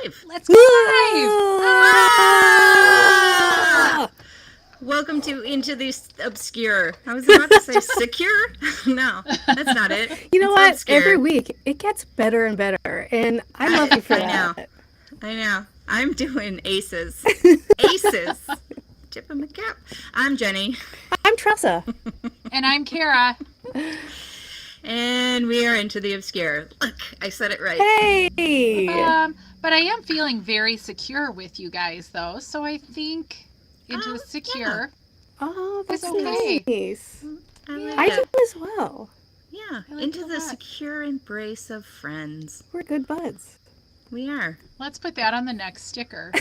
live. Let's go live! Ah! Welcome to Into the Obscure. I was about to say secure. No, that's not it. You know It's what? obscure. Every week it gets better and better, and I love you for that. I know. I'm doing aces. Aces. Tip of my cap. I'm Jenny. I'm Tressa. And I'm Kara. And we are Into the Obscure. Look, I said it right. Hey! But I am feeling very secure with you guys, though. So I think Into the Secure. Oh, that's okay. nice. I I like do it. as well. Yeah, I like into it a the lot. secure embrace of friends. We're good buds. We are. Let's put that on the next sticker.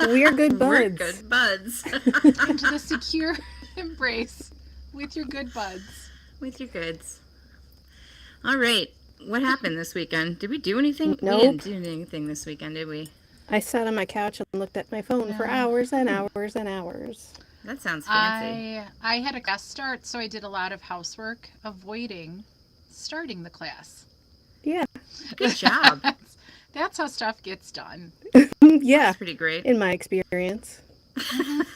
We're good buds. We're good buds. Into the secure embrace with your good buds. With your goods. All right. What happened this weekend? Did we do anything? Nope. We didn't do anything this weekend, did we? I sat on my couch and looked at my phone for hours and hours and hours. That sounds fancy. I had a class start, so I did a lot of housework, avoiding starting the class. Yeah. Good job. That's how stuff gets done. Yeah. That's pretty great. In my experience.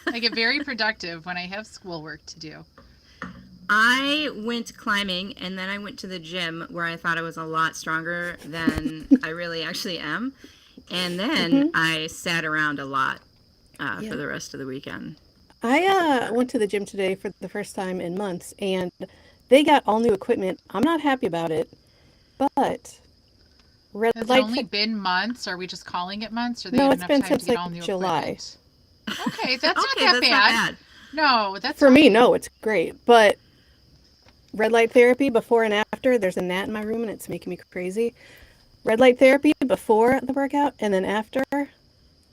I get very productive when I have schoolwork to do. I went climbing, and then I went to the gym where I thought I was a lot stronger than I really actually am. And then I sat around a lot for the rest of the weekend. I went to the gym today for the first time in months, and they got all new equipment. I'm not happy about it, but red Has it light. only been months? Are we just calling it months? Or they No, had it's enough been time since to get like all new July. equipment? Okay, that's not Okay, that that's bad. not bad. No, that's For fine. me, no, it's great. But red light therapy before and after, there's a gnat in my room and it's making me crazy. Red light therapy before the workout and then after,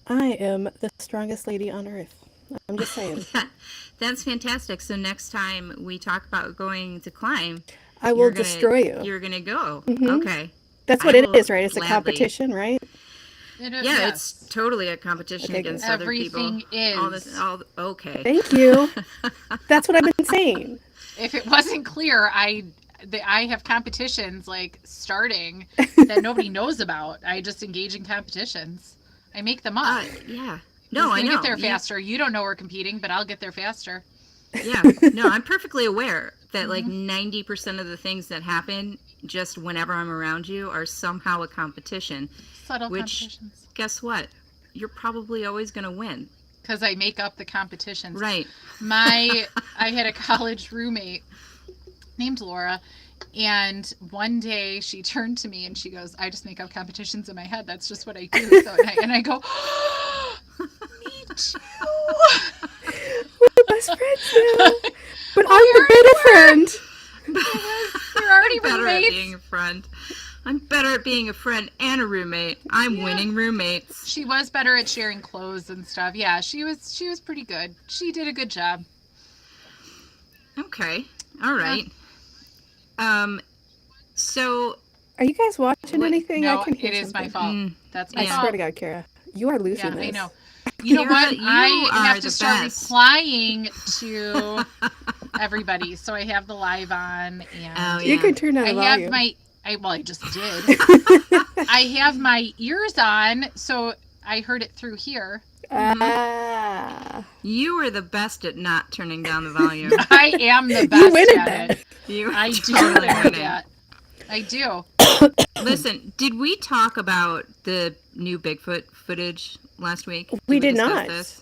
I am the strongest lady on earth. I'm just saying. That's fantastic. So next time we talk about going to climb, I will destroy you. You're going to go. Mhm. Okay. That's what I it will is, right? It's a gladly. competition, right? It is, Yeah, yes. it's totally a competition Okay, against good. other people. Everything is. Okay. Thank you. That's what I've been saying. If it wasn't clear, I have competitions like starting that nobody knows about. I just engage in competitions. I make them up. Yeah. Who's No, I gonna know. get there faster. You don't know we're competing, but I'll get there faster. Yeah. No, I'm perfectly aware that like 90% of the things that happen just whenever I'm around you are somehow a competition. Subtle Which, competitions. guess what? You're probably always going to win. Because I make up the competitions. Right. I had a college roommate named Laura, and one day she turned to me and she goes, "I just make up competitions in my head. That's just what I do." So, and I go, "Me too." We're best friends now. But I'm the better friend. We're already better roommates. at being a friend. I'm better at being a friend and a roommate. I'm winning roommates. She was better at sharing clothes and stuff. Yeah, she was pretty good. She did a good job. Okay. All right. So Are you guys watching anything? No, I can hear it is my something. fault. That's my I fault. swear to God, Kara. You are losing Yeah, this. I know. You know Kara, what? you I are have the to start best. replying to everybody. So I have the live on, and Oh, You yeah. can turn down I the have volume. I just did. I have my ears on, so I heard it through here. Ah. You are the best at not turning down the volume. I am the best You win at at that. it. You I do totally at winning. that. I do. Listen, did we talk about the new Bigfoot footage last week? We did discuss not. This?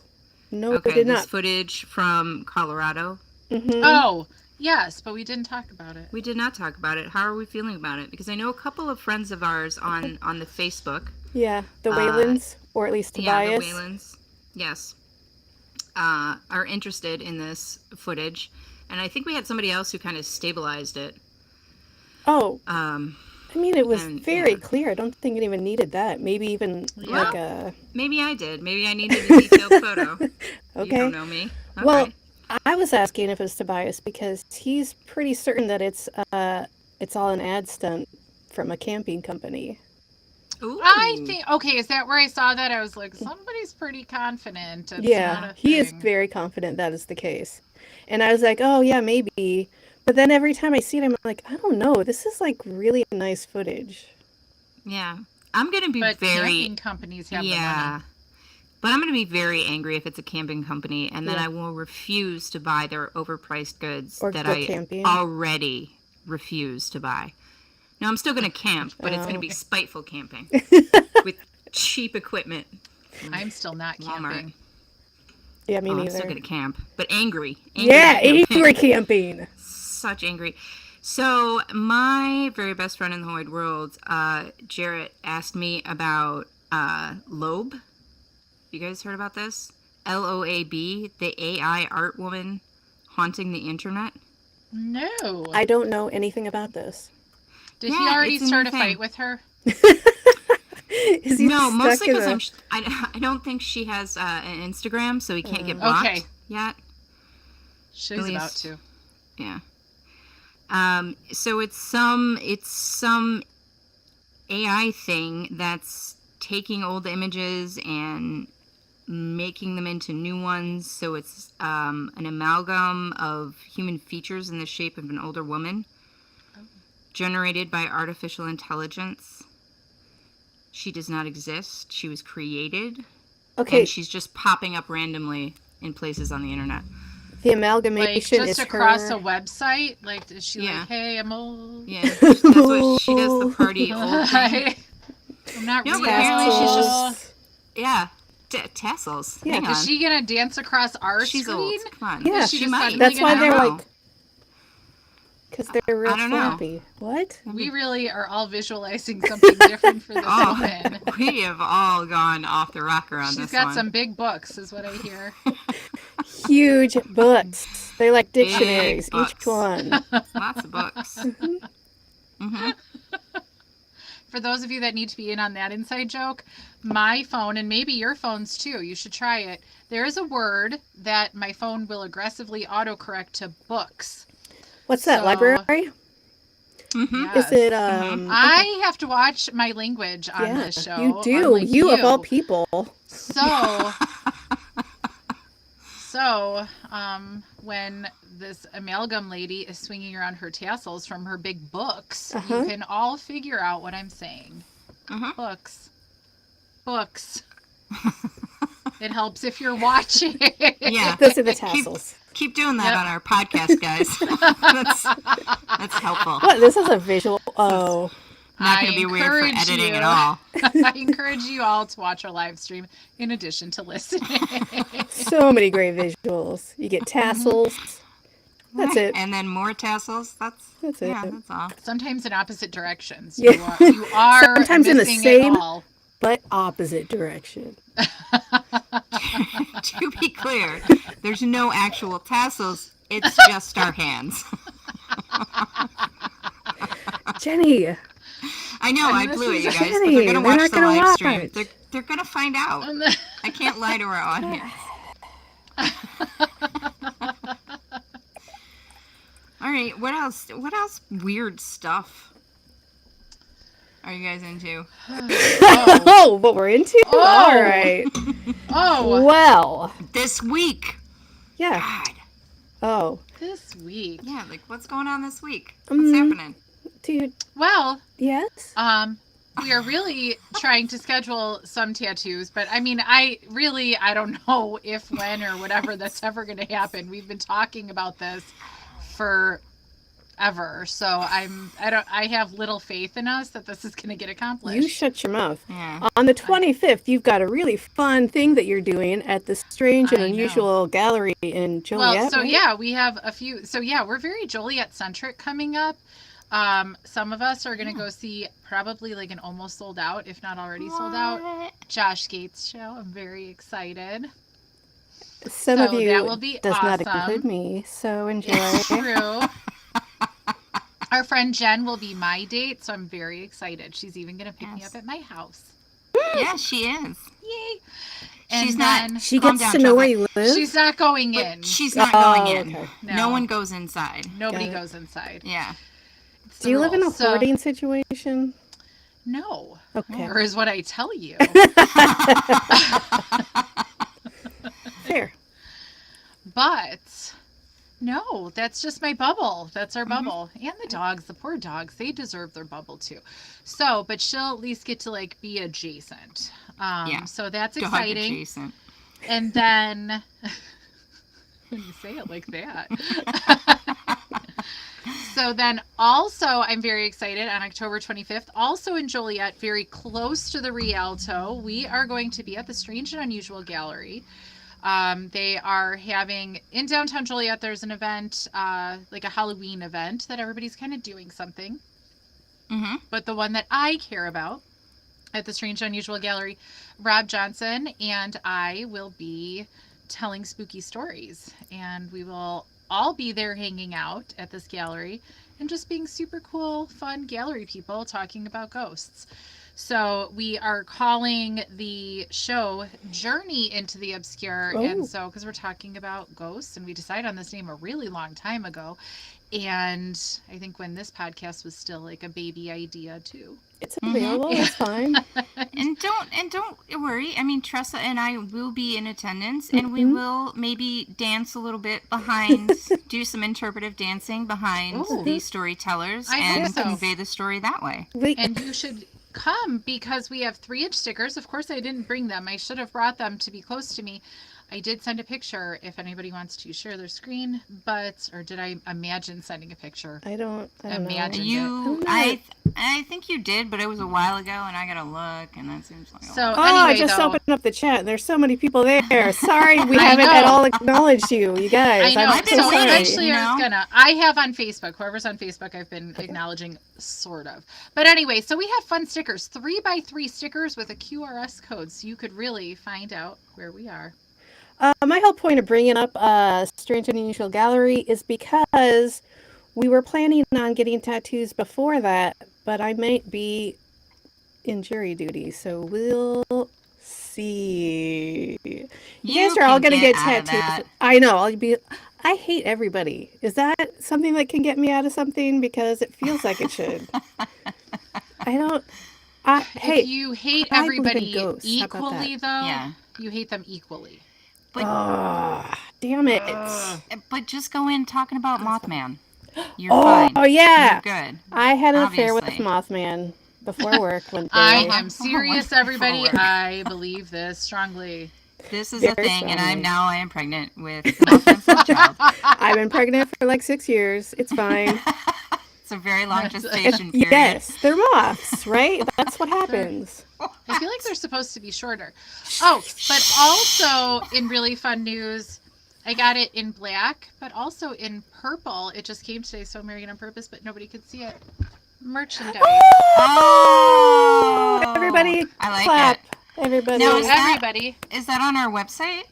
No, Okay, we did this not. footage from Colorado. Mhm. Oh, yes, but we didn't talk about it. We did not talk about it. How are we feeling about it? Because I know a couple of friends of ours on the Facebook. Yeah, the Waylands, or at least Yeah, Tobias. the Whalens. Yes. Are interested in this footage. And I think we had somebody else who kind of stabilized it. Oh, Um, I mean, it was and, very yeah. clear. I don't think it even needed that. Maybe even Yeah. like a... Maybe I did. Maybe I needed a detailed photo. You Okay. don't know me. Okay. Well, I was asking if it was Tobias because he's pretty certain that it's all an ad stunt from a camping company. Ooh. I think, okay, is that where I saw that? I was like, somebody's pretty confident. It's not Yeah, a he is thing. very confident that is the case. And I was like, oh, yeah, maybe. But then every time I see it, I'm like, I don't know. This is like really nice footage. Yeah. I'm going to be But very... camping companies have the Yeah. money. But I'm going to be very angry if it's a camping company, and then Yeah. I will refuse to buy their overpriced goods Or that go I camping. already refuse to buy. No, I'm still going to camp, but it's going to be spiteful camping with cheap equipment. I'm still not Walmart. camping. Yeah, me I'm neither. still going to camp, but angry. Yeah, camping. angry camping. Such angry. So my very best friend in the whole wide world, Jarrett, asked me about Loeb. You guys heard about this? LOAB, the AI art woman haunting the internet. No. I don't know anything about this. Did Yeah, he already it's a new start a thing. fight with her? Is he No, stuck mostly in because a- I don't think she has an Instagram, so he can't get blocked Okay. yet. She's At about least- to. Yeah. So it's some AI thing that's taking old images and making them into new ones. So it's an amalgam of human features in the shape of an older woman, generated by artificial intelligence. She does not exist. She was created. Okay, And she's just popping up randomly in places on the internet. the Like, amalgamation just is across her... a website? Like, is she Yeah. like, hey, I'm old? Yeah, that's what she does, the party old thing. I'm not No, real. but apparently she's Tassels. just... Yeah, tassels. Yeah. Hang on. Is she going to dance across our She's screen? old. Come on. Yeah. Is she she just might. suddenly That's why gonna- they're I don't like... Because they're real I don't know. snappy. What? We really are all visualizing something different for this Oh, woman. we have all gone off the rocker on She's this got one. some big books, is what I hear. Huge books. They're like Big dictionaries, books. each one. Lots of books. hmm For those of you that need to be in on that inside joke, my phone, and maybe your phones too, you should try it. There is a word that my phone will aggressively autocorrect to books. What's that, So- library? hmm Yes. Is it, I have to watch my language on yeah, this show. you do. unlike You of all people. So, when this amalgam lady is swinging around her tassels from her big books, Uh-huh. you can all figure out what I'm saying. Mhm. Books. It helps if you're watching. Yeah. Those are the tassels. Keep doing that Yep. on our podcast, guys. that's helpful. What? This is a visual. Oh. Not I going to be weird for encourage editing you- at all. I encourage you all to watch our live stream in addition to listening. So many great visuals. You get tassels. That's it. And then more tassels. That's That's it. Yeah, that's all. Sometimes in opposite directions. Yeah. You are Sometimes in the missing same- it all. But opposite direction. To be clear, there's no actual tassels. It's just our hands. Jenny. I know, I this blew it, is you guys, but Jenny, they're gonna they're watch not the gonna live stream. watch. They're gonna find out. I can't lie to our audience. All right, what else? What else weird stuff are you guys into? Oh. Oh, what we're into? Oh. All right. Oh, Well, This week. yeah. God. Oh, this week. Yeah, like what's going on this week? What's Mm. happening? dude. Well, Yes. we are really trying to schedule some tattoos, but I mean, I don't know if, when, or whatever that's ever going to happen. We've been talking about this forever, so I have little faith in us that this is going to get accomplished. You shut your mouth. Yeah. On the 25th, you've got a really fun thing that you're doing at the Strange and I know. Unusual Gallery in Joliet. Well, so right? yeah, we have a few. So yeah, we're very Joliet centric coming up. Some of us are gonna go see probably like an almost sold out, if not already sold out, Josh Gates show. I'm very excited. Some so of you that will be does not awesome. include me, so enjoy. It's true. Our friend Jen will be my date, so I'm very excited. She's even gonna pick me Yes. up at my house. Yeah, she is. Yay! She's And not- then She Calm gets down, to know where Chocolate. you live. she's not going But in. she's not Oh, going in. okay. No. No. one goes inside. Nobody Got it. goes inside. Yeah. It's Do you the live in a rules. So- hoarding situation? No. Okay. Or is what I tell you. Fair. But No, that's just my bubble. That's our bubble. And the dogs, the poor dogs, they deserve their bubble too. So, but she'll at least get to like be adjacent. Yeah. So that's Dog exciting. adjacent. And then when you say it like that. So then also I'm very excited on October 25th, also in Joliet, very close to the Rialto, we are going to be at the Strange and Unusual Gallery. They are having in downtown Joliet, there's an event, like a Halloween event that everybody's kind of doing something. Mm-hmm. But the one that I care about at the Strange and Unusual Gallery, Rob Johnson and I will be telling spooky stories. And we will all be there hanging out at this gallery and just being super cool, fun gallery people talking about ghosts. So we are calling the show Journey into the Obscure. Oh. And so, because we're talking about ghosts, and we decided on this name a really long time ago. And I think when this podcast was still like a baby idea too. It's available. It's fine. And don't worry. I mean, Tressa and I will be in attendance, and we will maybe dance a little bit behind, do some interpretive dancing behind the storytellers, I hope and so. convey the story that way. And you should come because we have 3-inch stickers. Of course, I didn't bring them. I should have brought them to be close to me. I did send a picture if anybody wants to share their screen, or did I imagine sending a picture? I don't Imagine. know. I think you did, but it was a while ago, and I gotta look, and that seems like So Oh, anyway, I just though, opened up the chat. There's so many people there. Sorry, we I haven't at know. all acknowledged you guys. I know. I'm been so So waiting, sorry. eventually you I have on Facebook. Whoever's on Facebook, I've been acknowledging, sort of. But anyway, so we have fun stickers, 3x3 stickers with a QRS code, so you could really find out where we are. My whole point of bringing up Strange and Unusual Gallery is because we were planning on getting tattoos before that, but I might be in jury duty, so we'll see. You guys are all can gonna get get out of tattoos. that. I know. I hate everybody. Is that something that can get me out of something? Because it feels like it should. Hey, If you hate I believe in everybody ghosts. How about equally, though, Yeah. you hate them equally. damn it. But just go in talking about Mothman. You're Oh, fine. yeah. You're good. I had an affair with Obviously. Mothman before work one day. I am serious, wonderful everybody. work. I believe this strongly. This is a Very thing, and strongly. I am pregnant with Mothman's child. I've been pregnant for like 6 years. It's fine. It's a very long gestation period. Yes, they're moths, right? That's what happens. I feel like they're supposed to be shorter. Oh, but also in really fun news, I got it in black, but also in purple. It just came today, so I'm wearing it on purpose, but nobody could see it. Merchandise. Oh! Everybody I like clap. it. Everybody. Now, So is that- everybody, Is that on our website?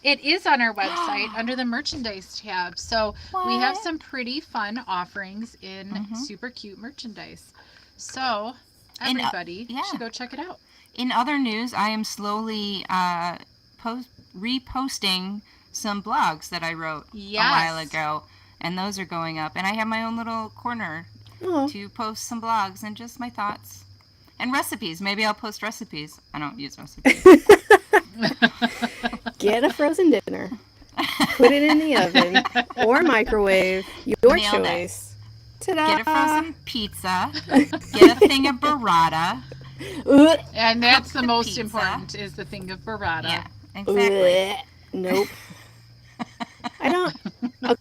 it is on our website under the merchandise tab. So we have What? some pretty fun offerings in super cute merchandise. So And, everybody yeah. should go check it out. In other news, I am slowly reposting some blogs that I wrote Yes. a while ago, and those are going up. And I have my own little corner Oh, to post some blogs and just my thoughts. And recipes. Maybe I'll post recipes. I don't use recipes. get a frozen dinner. Put it in the oven or microwave. Your Nailed it. choice. Ta-da! Get a frozen pizza. Get a thing of burrata. Ugh. And that's the the most pizza. important is the thing of burrata. Yeah, exactly. Blech. Nope. I don't.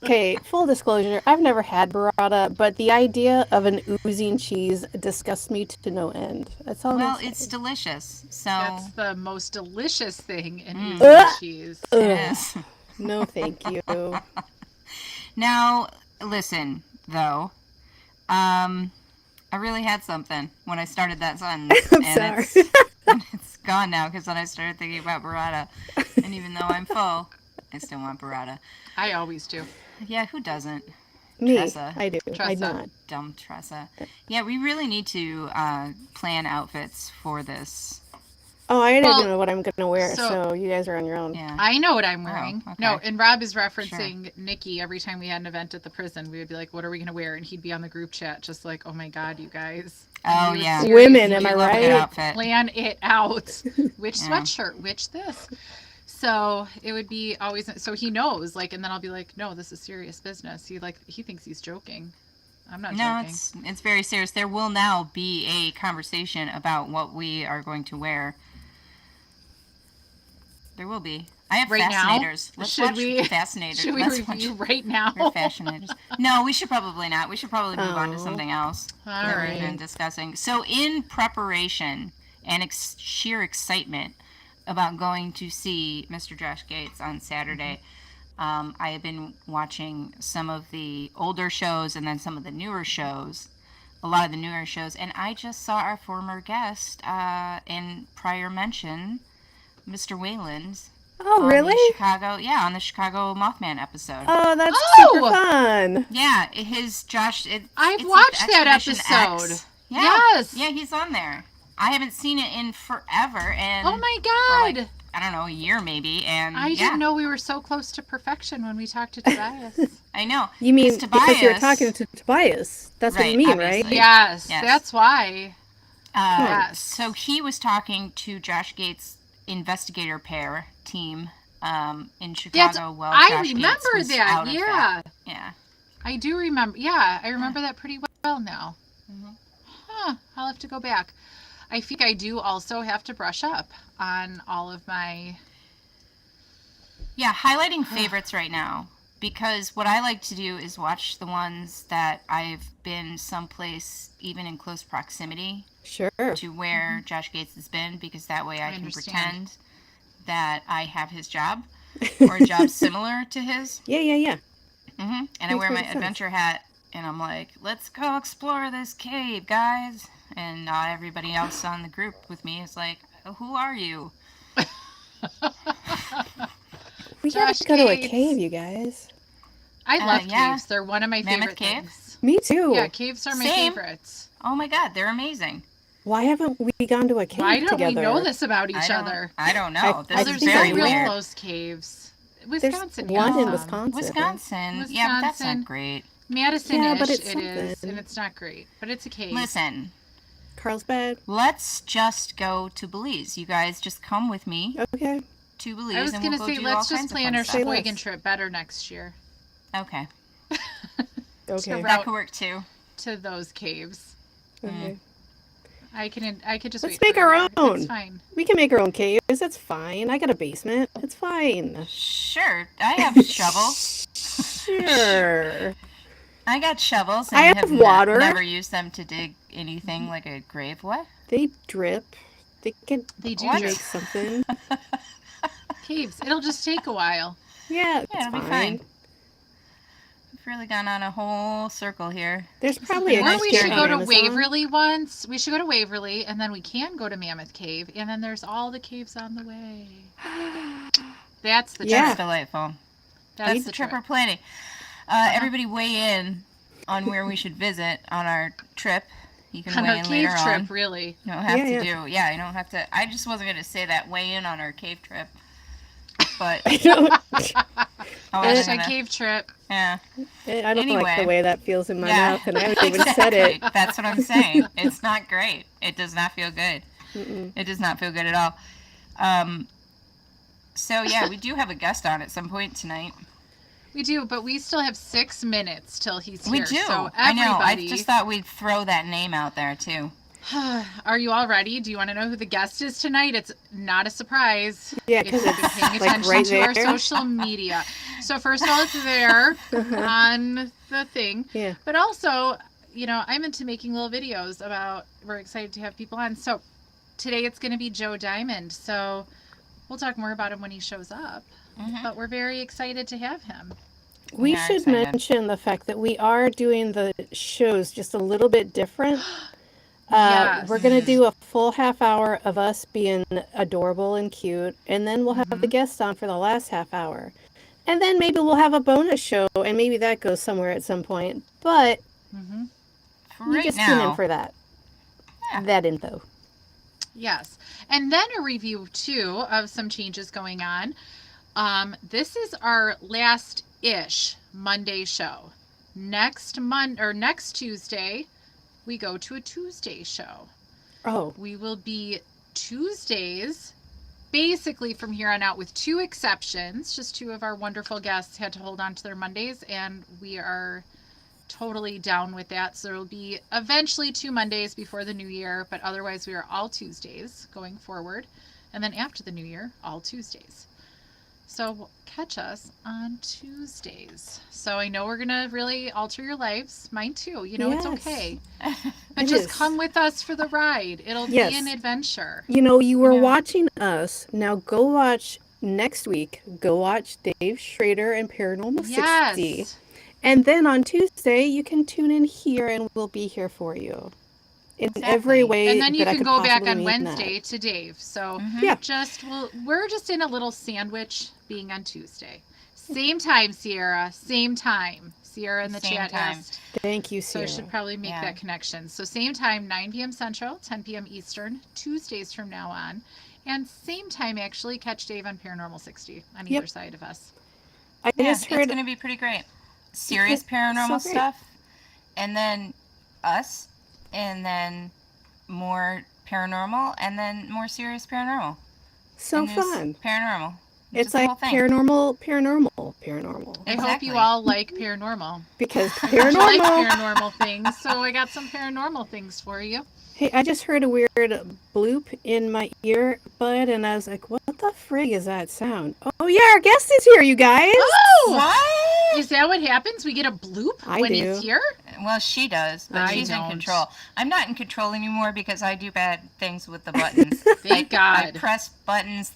Okay, full disclosure, I've never had burrata, but the idea of an oozing cheese disgusts me to no end. That's all. Well, I'm it's delicious. So That's the most delicious thing in Mm. oozing Ugh. cheese. yes. No, thank you. Now, listen, though. I really had something when I started that sentence. I'm and sorry. it's gone now because then I started thinking about burrata. And even though I'm full, I still want burrata. I always do. Yeah, who doesn't? Me, Tressa. I do. I Tressa. not. Dumb Tressa. Yeah, we really need to plan outfits for this. Oh, I don't Well, even know what I'm gonna wear, so- so you guys are on your own. Yeah. I know what I'm wearing. okay. No, and Rob is referencing Nikki. Every time we had an event at the prison, we would be like, "What are we gonna wear?" And he'd be on the group chat, just like, "Oh my God, you guys!" And Oh, we would yeah. Women, seriously am I You love a good right? outfit. Plan it out. Which Yeah. sweatshirt? Which this? So it would be always, so he knows, like, and then I'll be like, no, this is serious business. He thinks he's joking. I'm not No, joking. it's very serious. There will now be a conversation about what we are going to wear. There will be. I have Right now? fascinators. Let's watch fascinators. Should we review right now? We're fascinators. No, we should probably not. We should probably move on to Oh. something else All that right. we've been discussing. So in preparation and sheer excitement about going to see Mr. Josh Gates on Saturday, I have been watching some of the older shows and then some of the newer shows, a lot of the newer shows, and I just saw our former guest in prior mention, Mr. Wayland's. Oh, on really? the on the Chicago Mothman episode. Oh, that's Oh! super fun. Yeah, I've it's watched like that Expedition episode. X. Yeah. Yes. Yeah, he's on there. I haven't seen it in forever, and Oh my for, God. like, I don't know, a year maybe, and I didn't know we were so close to perfection when we talked to Tobias. I know. You mean 'Cause because you're Tobias- talking to Tobias? That's what you Right, mean, obviously. right? Yes, Yes. that's why. Yes. Yes. So he was talking to Josh Gates' investigator pair team in Chicago. Well, I Josh Gates remember was that. out of Yeah. Yeah. I do remember. Yeah, I remember that pretty well now. Mhm. Huh. I'll have to go back. I think I do also have to brush up on all of my. Yeah, highlighting favorites right now, because what I like to do is watch the ones that I've been someplace even in close proximity Sure. to where Josh Gates has been, because that way I can understand. pretend that I have his job or a job similar to his. Yeah. And I Makes wear my perfect sense. adventure hat and I'm like, let's go explore this cave, guys. And everybody else on the group with me is like, who are you? We Josh gotta go to a Gates. cave, you guys. I love yeah. caves. They're one of my Mammoth favorite Cave? things. Me too. Yeah, caves are my Same. favorites. Oh my God, they're amazing. Why haven't we gone to a cave Why don't together? we know this about each other? I don't know. I This Oh, is there's think very no real weird. close caves. There's Wisconsin. one has in some. Wisconsin. Wisconsin. Yeah, but that's Wisconsin. not great. Madison-ish Yeah, but it's it is, something. and it's not great, but it's a cave. Listen, Carlsbad. let's just go to Belize. You guys just come with me Okay. to Belize, I was and going we'll to go say, do let's all just kinds of plan fun our stuff. Sheboygan trip better next year Okay, Okay. Right. that could work too. to those caves. Okay. I could just Let's wait make for our you. own. It's fine. We can make our own caves. That's fine. I got a basement. It's fine. Sure, I have shovels. Sure. I got shovels. And I have water. Never used them to dig anything like a grave. What? They drip. They can They do What? make drip. something. Caves. It'll just take a while. Yeah, it's Yeah, it'll be fine. We've really gone on a whole circle here. There's probably a Or gift we here should on go to Amazon. Waverly once. We should go to Waverly, and then we can go to Mammoth Cave, and then there's all the caves on the way. That's the Yeah. That's trip. delightful. That's That's the trip we're planning. Everybody weigh in on where we should visit on our trip. You can On weigh our in cave later trip, on. really. You don't have Yeah, to yeah. do. Yeah, you don't have to. I just wasn't going to say that. Weigh in on our cave trip. But I don't, I wasn't Hashtag gonna- cave trip. Yeah. I don't like Anyway. the way that feels in my Yeah. mouth, and I haven't even said it. Exactly. That's what I'm saying. It's not great. It does not feel good. Mm-mm. It does not feel good at all. So yeah, we do have a guest on at some point tonight. We do, but we still have 6 minutes till he's We here. do. So I know. I everybody, just thought we'd throw that name out there too. are you all ready? Do you want to know who the guest is tonight? It's not a surprise. Yeah, If you've because been paying it's attention like right to our there. social media. So first of all, it's there on the thing. Yeah. But also, I'm into making little videos about, we're excited to have people on. So today it's going to be Joe Diamond. So we'll talk more about him when he shows up. Mhm. But we're very excited to have him. We Yeah, should excited. mention the fact that we are doing the shows just a little bit different. Yes. We're going to do a full half hour of us being adorable and cute, and then we'll have the guests on for the last half hour. And then maybe we'll have a bonus show, and maybe that goes somewhere at some point. But Mm-hmm. For you right just tune in now, for that. Yeah. That info. Yes. And then a review, too, of some changes going on. This is our last-ish Monday show. Next Tuesday, we go to a Tuesday show. Oh, We will be Tuesdays basically from here on out, with 2 exceptions, just 2 of our wonderful guests had to hold on to their Mondays, and we are totally down with that. So there will be eventually 2 Mondays before the new year, but otherwise we are all Tuesdays going forward. And then after the new year, all Tuesdays. So catch us on Tuesdays. So I know we're going to really alter your lives. Mine too. You know, Yes. it's okay. But It just is. come with us for the ride. It'll Yes. be an adventure. You know, you were Yeah. watching us. Now go watch next week. Go watch Dave Schrader and Paranormal 60. Yes. And then on Tuesday, you can tune in here and we'll be here for you. In every Exactly. way And then you that I can could go back possibly on mean Wednesday that. to Dave. So Yeah. we're just in a little sandwich being on Tuesday. Same time, Sierra. Same time. Sierra in the Same chat time. asked. Thank you, So I Sierra. should probably make Yeah. that connection. So same time, 9 p.m. Central, 10 p.m. Eastern, Tuesdays from now on. And same time, actually, catch Dave on Paranormal 60 on Yep. either side of us. I Yeah, just heard it's going to be pretty great. Serious It's paranormal so great. stuff, and then us, and then more paranormal, and then more serious paranormal. so And there's fun. Paranormal. It's Just the like whole thing. paranormal. I hope Exactly. you all like paranormal. Because I heard you like paranormal. paranormal things, so I got some paranormal things for you. Hey, I just heard a weird bloop in my ear bud, and I was like, what the frig is that sound? Oh, yeah, our guest is here, you guys. Oh! What? Is that what happens? We get a bloop I when do. he's here? Well, she does, but I she's in don't. control. I'm not in control anymore because I do bad things with the buttons. Thank I God. press buttons,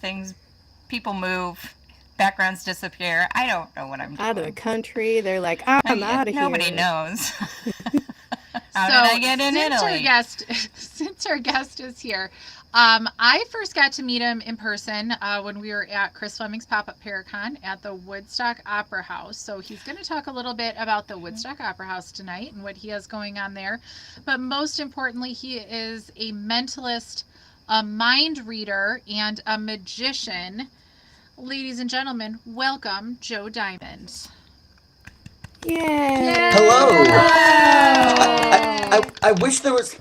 people move, backgrounds disappear. I don't know what I'm doing. Out of the country. They're like, I'm out of here. Nobody knows. How did I get in Italy? Since our guest is here, I first got to meet him in person when we were at Chris Fleming's Pop-Up Paracon at the Woodstock Opera House. So he's going to talk a little bit about the Woodstock Opera House tonight and what he has going on there. But most importantly, he is a mentalist, a mind reader, and a magician. Ladies and gentlemen, welcome Joe Diamond. Yay. Hello. Hello. I wish there was.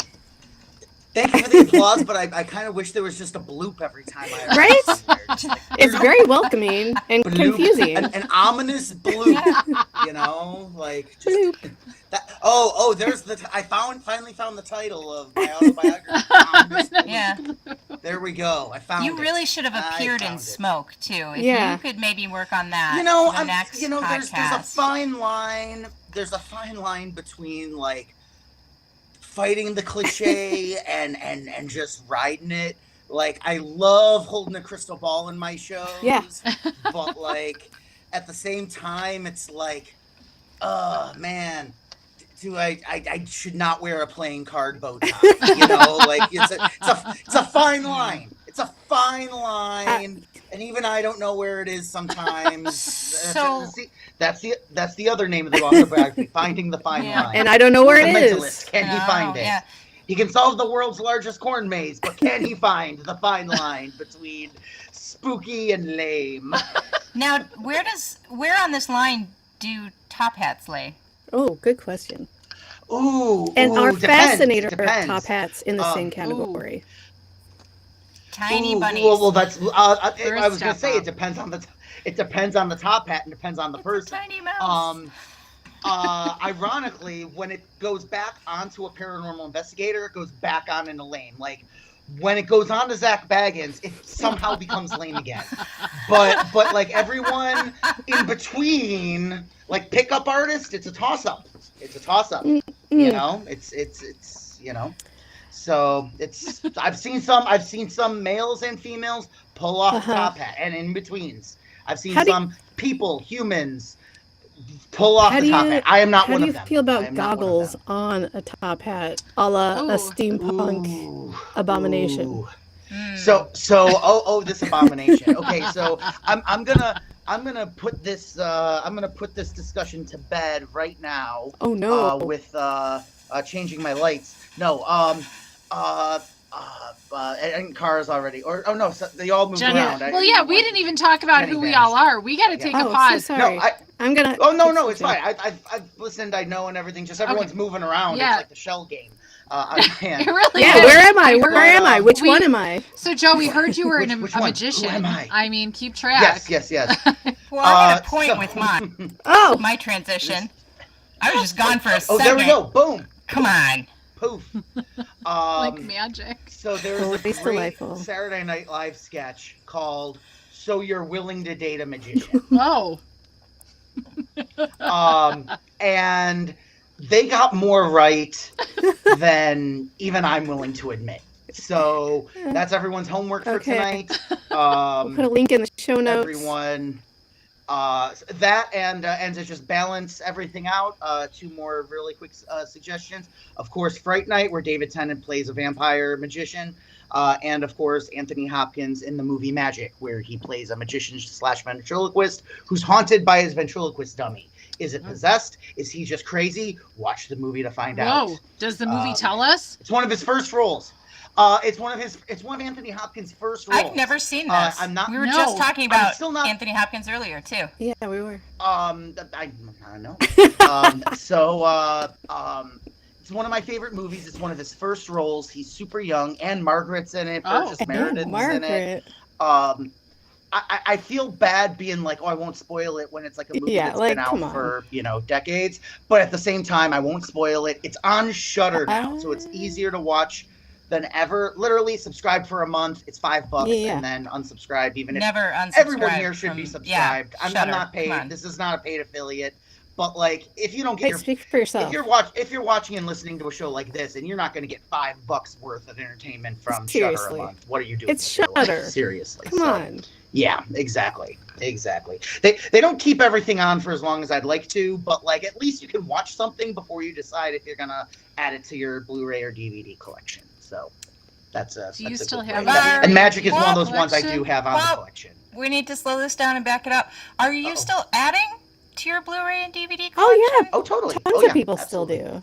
Thank you for the applause, but I kind of wish there was just a bloop every time I. Right? Just like, It's very welcoming and bloop, confusing. an ominous bloop. You know, like just Bloop. that. Oh, there's the. I finally found the title of my autobiography. Ominous Bloop. Yeah. There we go. I found it. You really should have I appeared in found it. smoke too. If Yeah. you could maybe work on that. You know, for the next there's a podcast. fine line. There's a fine line between like fighting the cliche and just riding it. Like I love holding a crystal ball in my shows. Yeah. But like at the same time, it's like, man. I should not wear a playing card bow tie, you know, like it's a fine line. It's a fine line, and even I don't know where it is sometimes. That's the other name of the autobiography, Finding the Fine Yeah. Line. And I don't know where The it mentalist, is. can he find it? Yeah. He can solve the world's largest corn maze, but can he find the fine line between spooky and lame? Now, where on this line do top hats lay? Oh, good question. Ooh, And ooh, our depends, fascinator depends. top hats in the same Ooh. category. Tiny Ooh, bunnies. Well, that's. I First was gonna step say up. it depends on the top hat and depends on the person. Tiny mouse. Ironically, when it goes back onto a paranormal investigator, it goes back on in a lane. Like when it goes on to Zach Baggins, it somehow becomes lame again. But like everyone in between, like pickup artist, it's a toss up. It's a toss up. You know, it's you know. So it's I've seen some males and females pull off the top hat and in betweens. I've seen some humans pull off the top hat. I am not one of them. How do you feel I about am not one of goggles them. on a top hat, a la a Ooh. steampunk Ooh. abomination? Ooh. Mm. So this abomination. Okay, so I'm gonna put this discussion to bed right now. Oh no! With changing my lights. No. And cars already. Or oh no, so they all move Jenny. around. Well, yeah, we didn't even talk about Jenny who we vanished. all are. We got to take a Oh, so pause. sorry. No, I'm gonna. Oh no, it's fine. I've listened. I know and everything. Just everyone's moving around. Yeah. It's like the shell game. on my hand. It really Yeah, is. where am I? heard- Where am I? Which we- one am I? So, Joe, we heard you were Which a one? Who magician. am I? mean, keep track. Yes. Well, I had a point So- with mine. Oh, My transition. I was just gone for a Oh, second. there we go. Boom. Come on. Poof. Like magic. So there's a Always great delightful. Saturday Night Live sketch called "So You're Willing to Date a Magician," Oh. and they got more right than even I'm willing to admit. So that's everyone's homework for Okay. tonight. we'll put a link in the show notes. Everyone, that and to just balance everything out, two more really quick suggestions. Of course, Fright Night, where David Tennant plays a vampire magician, and of course Anthony Hopkins in the movie Magic, where he plays a magician / ventriloquist who's haunted by his ventriloquist dummy. Is it possessed? Is he just crazy? Watch the movie to find out. Whoa. Does the movie tell us? It's one of his first roles. It's one of Anthony Hopkins' first roles. I've never seen this. I'm not. We were No, just talking about still not- Anthony Hopkins earlier, too. Yeah, we were. I know. It's one of my favorite movies. It's one of his first roles. He's super young, and Margaret's in it. Oh. Burgess Meredith's in it. Margaret. I feel bad being like, oh, I won't spoil it when it's like a movie Yeah, that's like, been come out on. for decades. But at the same time, I won't spoil it. It's on Shudder now, so it's easier to watch than ever. Literally, subscribe for a month. It's $5, Yeah. and then unsubscribe. Even if Never unsubscribe. everyone here should from, be subscribed. Yeah, I'm Shudder. not Come on. paid. This is not a paid affiliate. But like, if you don't get Hey, your speak for yourself. if you're watching and listening to a show like this, and you're not going to get $5 worth of entertainment from Shudder a Seriously. month, what are you doing? It's with your life? Shudder. Seriously. Come So, on. Yeah, exactly. They don't keep everything on for as long as I'd like to, but like at least you can watch something before you decide if you're gonna add it to your Blu-ray or DVD collection. So that's a. Do you that's a still good have way. our And Magic is one of those collection? ones I do have on the Well, collection. We need to slow this down and back it up. Are you Uh-oh. still adding to your Blu-ray and DVD collection? Oh, yeah. Oh, totally. Tons Oh, yeah, of people absolutely. still do.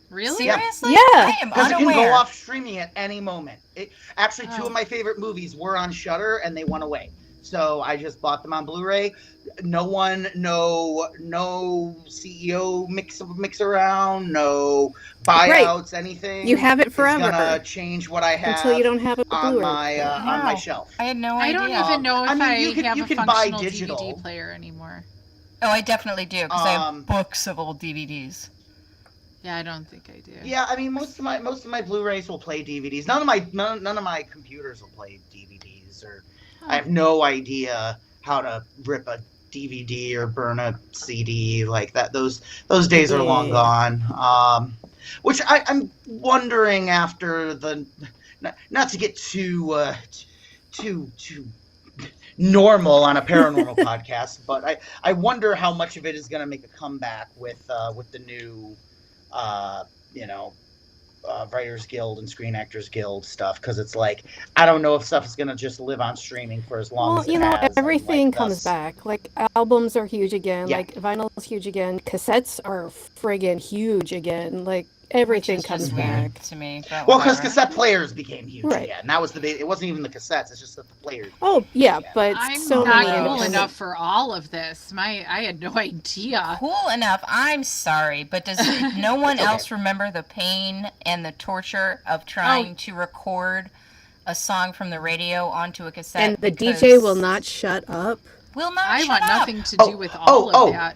Really? Yeah. Seriously? Yeah. I am Because it can unaware. go off streaming at any moment. Actually, two Oh. of my favorite movies were on Shudder, and they went away. So I just bought them on Blu-ray. No CEO mix around, no buyouts, anything. You have it It's forever gonna change what I have until you don't have a on Blu-ray. my on my Wow. shelf. I had no I idea. don't even know if I mean, I you can- have you a can buy functional digital. DVD player anymore. Oh, I definitely do because I Um, have books of old DVDs. Yeah, I don't think I do. Yeah, I mean most of my Blu-rays will play DVDs. None of my computers will play DVDs, or I have no idea how to rip a DVD or burn a CD like that. Those days are long Yeah. gone. Which I'm wondering after the, not to get too normal on a paranormal podcast, but I wonder how much of it is going to make a comeback with the new Writers Guild and Screen Actors Guild stuff, because it's like I don't know if stuff is going to just live on streaming for as long Well, as it you know, has, and, everything like, comes thus- back. Like albums are huge again. Yeah. Like vinyl is huge again. Cassettes are friggin' huge again. Like everything Which is comes just back. weird to me. But Well, because whatever. cassette players became huge Right. again. That was it wasn't even the cassettes; it's just that the players. Oh yeah, Yeah. but I'm so not many cool independent- enough for all of this. I had no idea. Cool enough. I'm sorry, but does no one It's okay. else remember the pain and the torture of trying to record a song from the radio onto a cassette? And the because- DJ will not shut up, Will not. I shut want up. nothing to do with all oh. of that.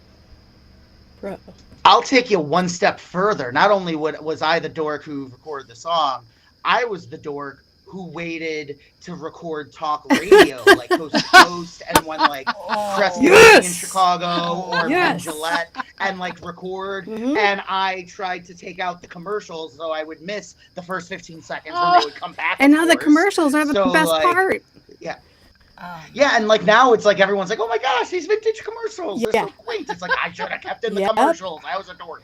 bro. I'll take you one step further. Not only was I the dork who recorded the song, I was the dork who waited to record talk radio, like Coast to Coast, and when like Crest Yes! in Chicago or Yes! Gillette, and like record. Mhm. And I tried to take out the commercials, so I would miss the first 15 seconds when they would come back. And of now the course. commercials are the So, best like, part. Yeah, and like now it's like everyone's like, "Oh my gosh, these vintage commercials! They're Yeah. so quaint." It's like I should have kept in the Yep. commercials. I was a dork.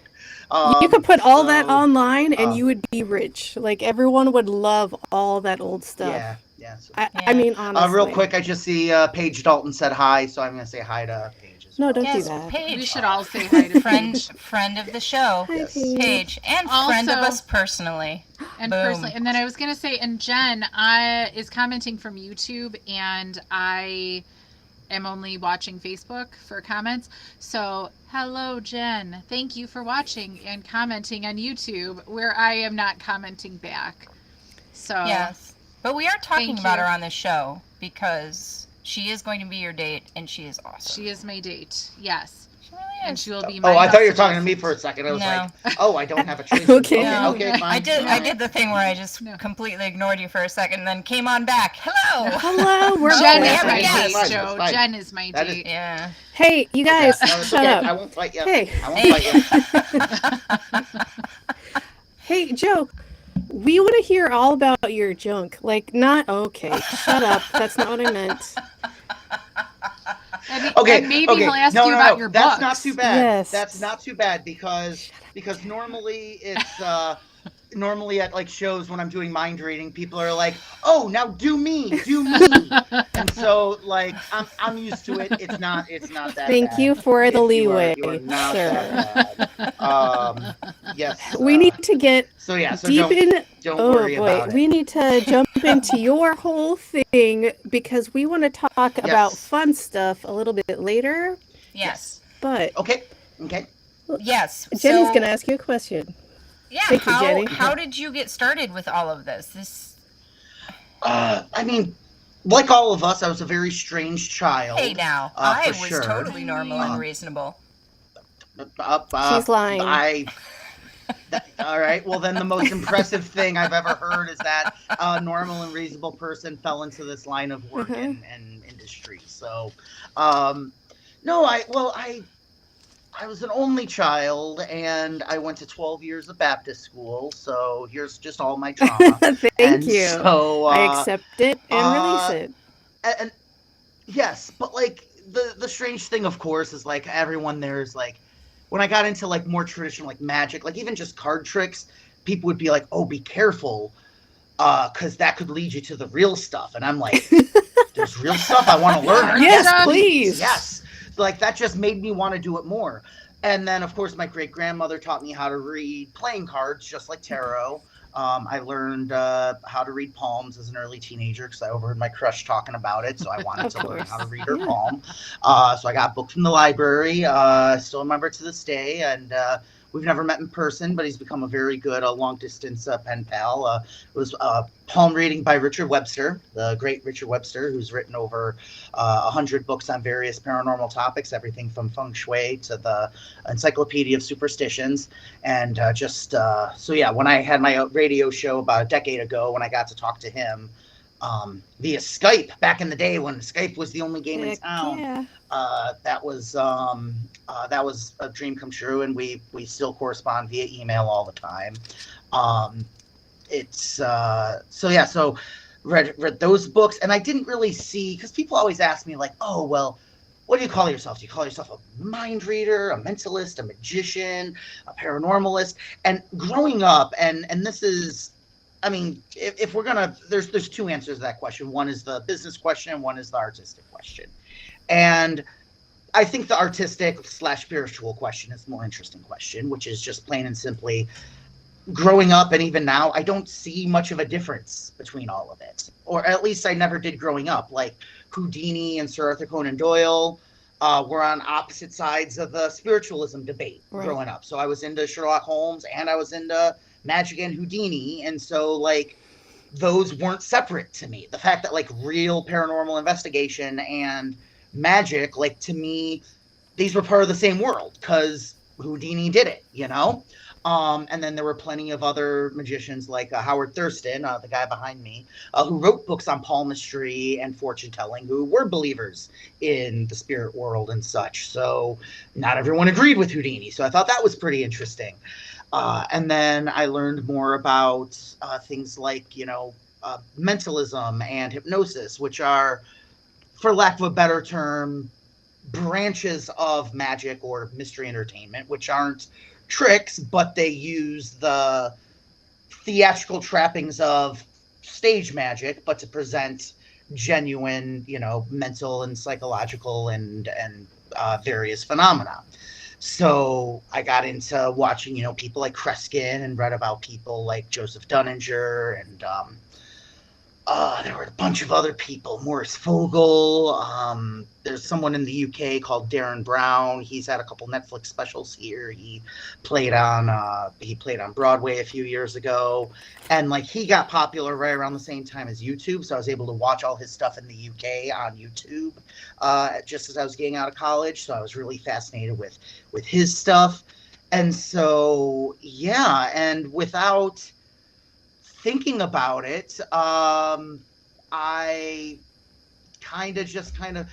You could put all that so, online and um, you would be rich. Like everyone would love all that old stuff. Yeah. So, I Yeah. mean, honestly. real quick, I just see Paige Dalton said hi, so I'm gonna say hi to Paige as No, well. don't Yes, do that. Paige. We should all say hi to Paige. friend of the show, Hi, Yes. Paige. Paige, and friend of Also- us personally. And Boom. personally, and then I was gonna say, and Jen is commenting from YouTube, and I am only watching Facebook for comments. So, hello, Jen. Thank you for watching and commenting on YouTube, where I am not commenting back. So, Yes. But we are talking Thank about you. her on the show because she is going to be your date and she is awesome. she is my date. Yes. She really And is. she will be my Oh, I thought you were house talking to me assistant. for a second. I was No. like, oh, I don't have a choice. Okay. Okay, No. okay, fine. I did Alright. the thing where I just No. completely ignored you for a second and then came on back. Hello. Hello, we're Jen we is have a my guest. date, That's Joe. fine. Jen is my That is- date. Yeah. Hey, you guys, No, it's shut okay. up. I won't fight you. Hey. I won't fight you. Hey, Joe, we want to hear all about your junk. Like, not okay. Shut up. That's not what I meant. And maybe he'll ask you about your That's books. not too bad. Yes. That's not too bad because normally it's normally at like shows when I'm doing mind reading, people are like, "Oh, now do me," and so like I'm used to it. It's not that. Thank bad. you for the You are leeway, not sir. that bad. Yes. We need to get So yeah. So deep in. don't Oh worry boy, about it. we need to jump into your whole thing because we want to talk about fun stuff a little bit later. Yes. But Okay. Yes. Jenny's So, gonna ask you a question. Yeah. Thank you, Jenny. How did you get started with all of this? I mean, like all of us, I was a very strange child. Hey now, I for was sure. totally normal and reasonable. She's lying. All right. Well, then the most impressive thing I've ever heard is that a normal and reasonable person fell into this line of work and industry. So, no, I was an only child, and I went to 12 years of Baptist school. So here's just all my trauma. Thank you. So I accept it and release it. and yes, but like the strange thing, of course, is like everyone there is like, when I got into like more traditional like magic, like even just card tricks, people would be like, "Oh, be careful, because that could lead you to the real stuff." And I'm like, "There's real stuff I want to learn." Yes, please. Yes, like that just made me want to do it more. And then, of course, my great grandmother taught me how to read playing cards, just like tarot. I learned how to read palms as an early teenager because I overheard my crush talking about it, so I wanted to learn how to read her palm. So I got a book from the library. Still remember it to this day, and we've never met in person, but he's become a very good long-distance pen pal. It was palm reading by Richard Webster, the great Richard Webster, who's written over 100 books on various paranormal topics, everything from feng shui to the Encyclopedia of Superstitions. And so yeah, when I had my radio show about a decade ago, when I got to talk to him via Skype back in the day when Skype was the only game in town, Yeah. that was a dream come true, and we still correspond via email all the time. So read those books, and I didn't really see, because people always ask me like, "Oh, well, what do you call yourself? Do you call yourself a mind reader, a mentalist, a magician, a paranormalist?" And growing up, and this is, I mean, if we're gonna, there's two answers to that question. One is the business question, and one is the artistic question. And I think the artistic / spiritual question is the more interesting question, which is just plain and simply, growing up and even now, I don't see much of a difference between all of it. Or at least I never did growing up. Like Houdini and Sir Arthur Conan Doyle were on opposite sides of the spiritualism debate growing up. So I was into Sherlock Holmes and I was into magic and Houdini. And so like those weren't separate to me. The fact that like real paranormal investigation and magic, like to me, these were part of the same world because Houdini did it, you know? And then there were plenty of other magicians like Howard Thurston, the guy behind me, who wrote books on palmistry and fortune telling, who were believers in the spirit world and such. So not everyone agreed with Houdini. So I thought that was pretty interesting. And then I learned more about things like, mentalism and hypnosis, which are, for lack of a better term, branches of magic or mystery entertainment, which aren't tricks, but they use the theatrical trappings of stage magic, but to present genuine, mental and psychological and various phenomena. So I got into watching, people like Kreskin and read about people like Joseph Dunninger and There were a bunch of other people. Maurice Fogel. There's someone in the UK called Darren Brown. He's had a couple Netflix specials here. He played on Broadway a few years ago, and like he got popular right around the same time as YouTube. So I was able to watch all his stuff in the UK on YouTube, just as I was getting out of college. So I was really fascinated with his stuff, and so yeah, and without thinking about it, I kind of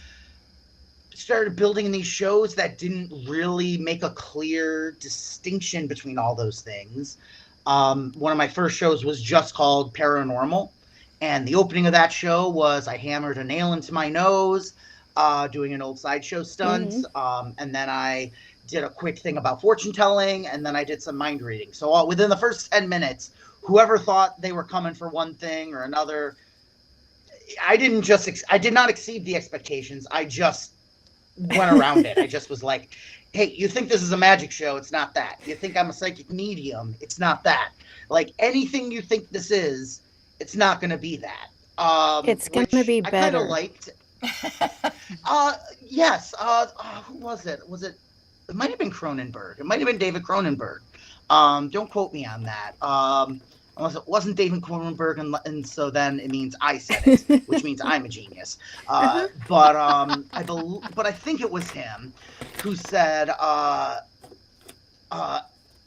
started building these shows that didn't really make a clear distinction between all those things. One of my first shows was just called Paranormal, and the opening of that show was I hammered a nail into my nose, doing an old sideshow stunt, and then I did a quick thing about fortune telling, and then I did some mind reading. So within the first 10 minutes, whoever thought they were coming for one thing or another, I did not exceed the expectations. I just went around it. I just was like, hey, you think this is a magic show? It's not that. You think I'm a psychic medium? It's not that. Like anything you think this is, it's not going to be that. It's going to be better. I kind of liked. Yes. Who was it? It might have been Cronenberg. It might have been David Cronenberg. Don't quote me on that. Unless it wasn't David Cronenberg, and so then it means I said it, which means I'm a genius. But I think it was him who said, an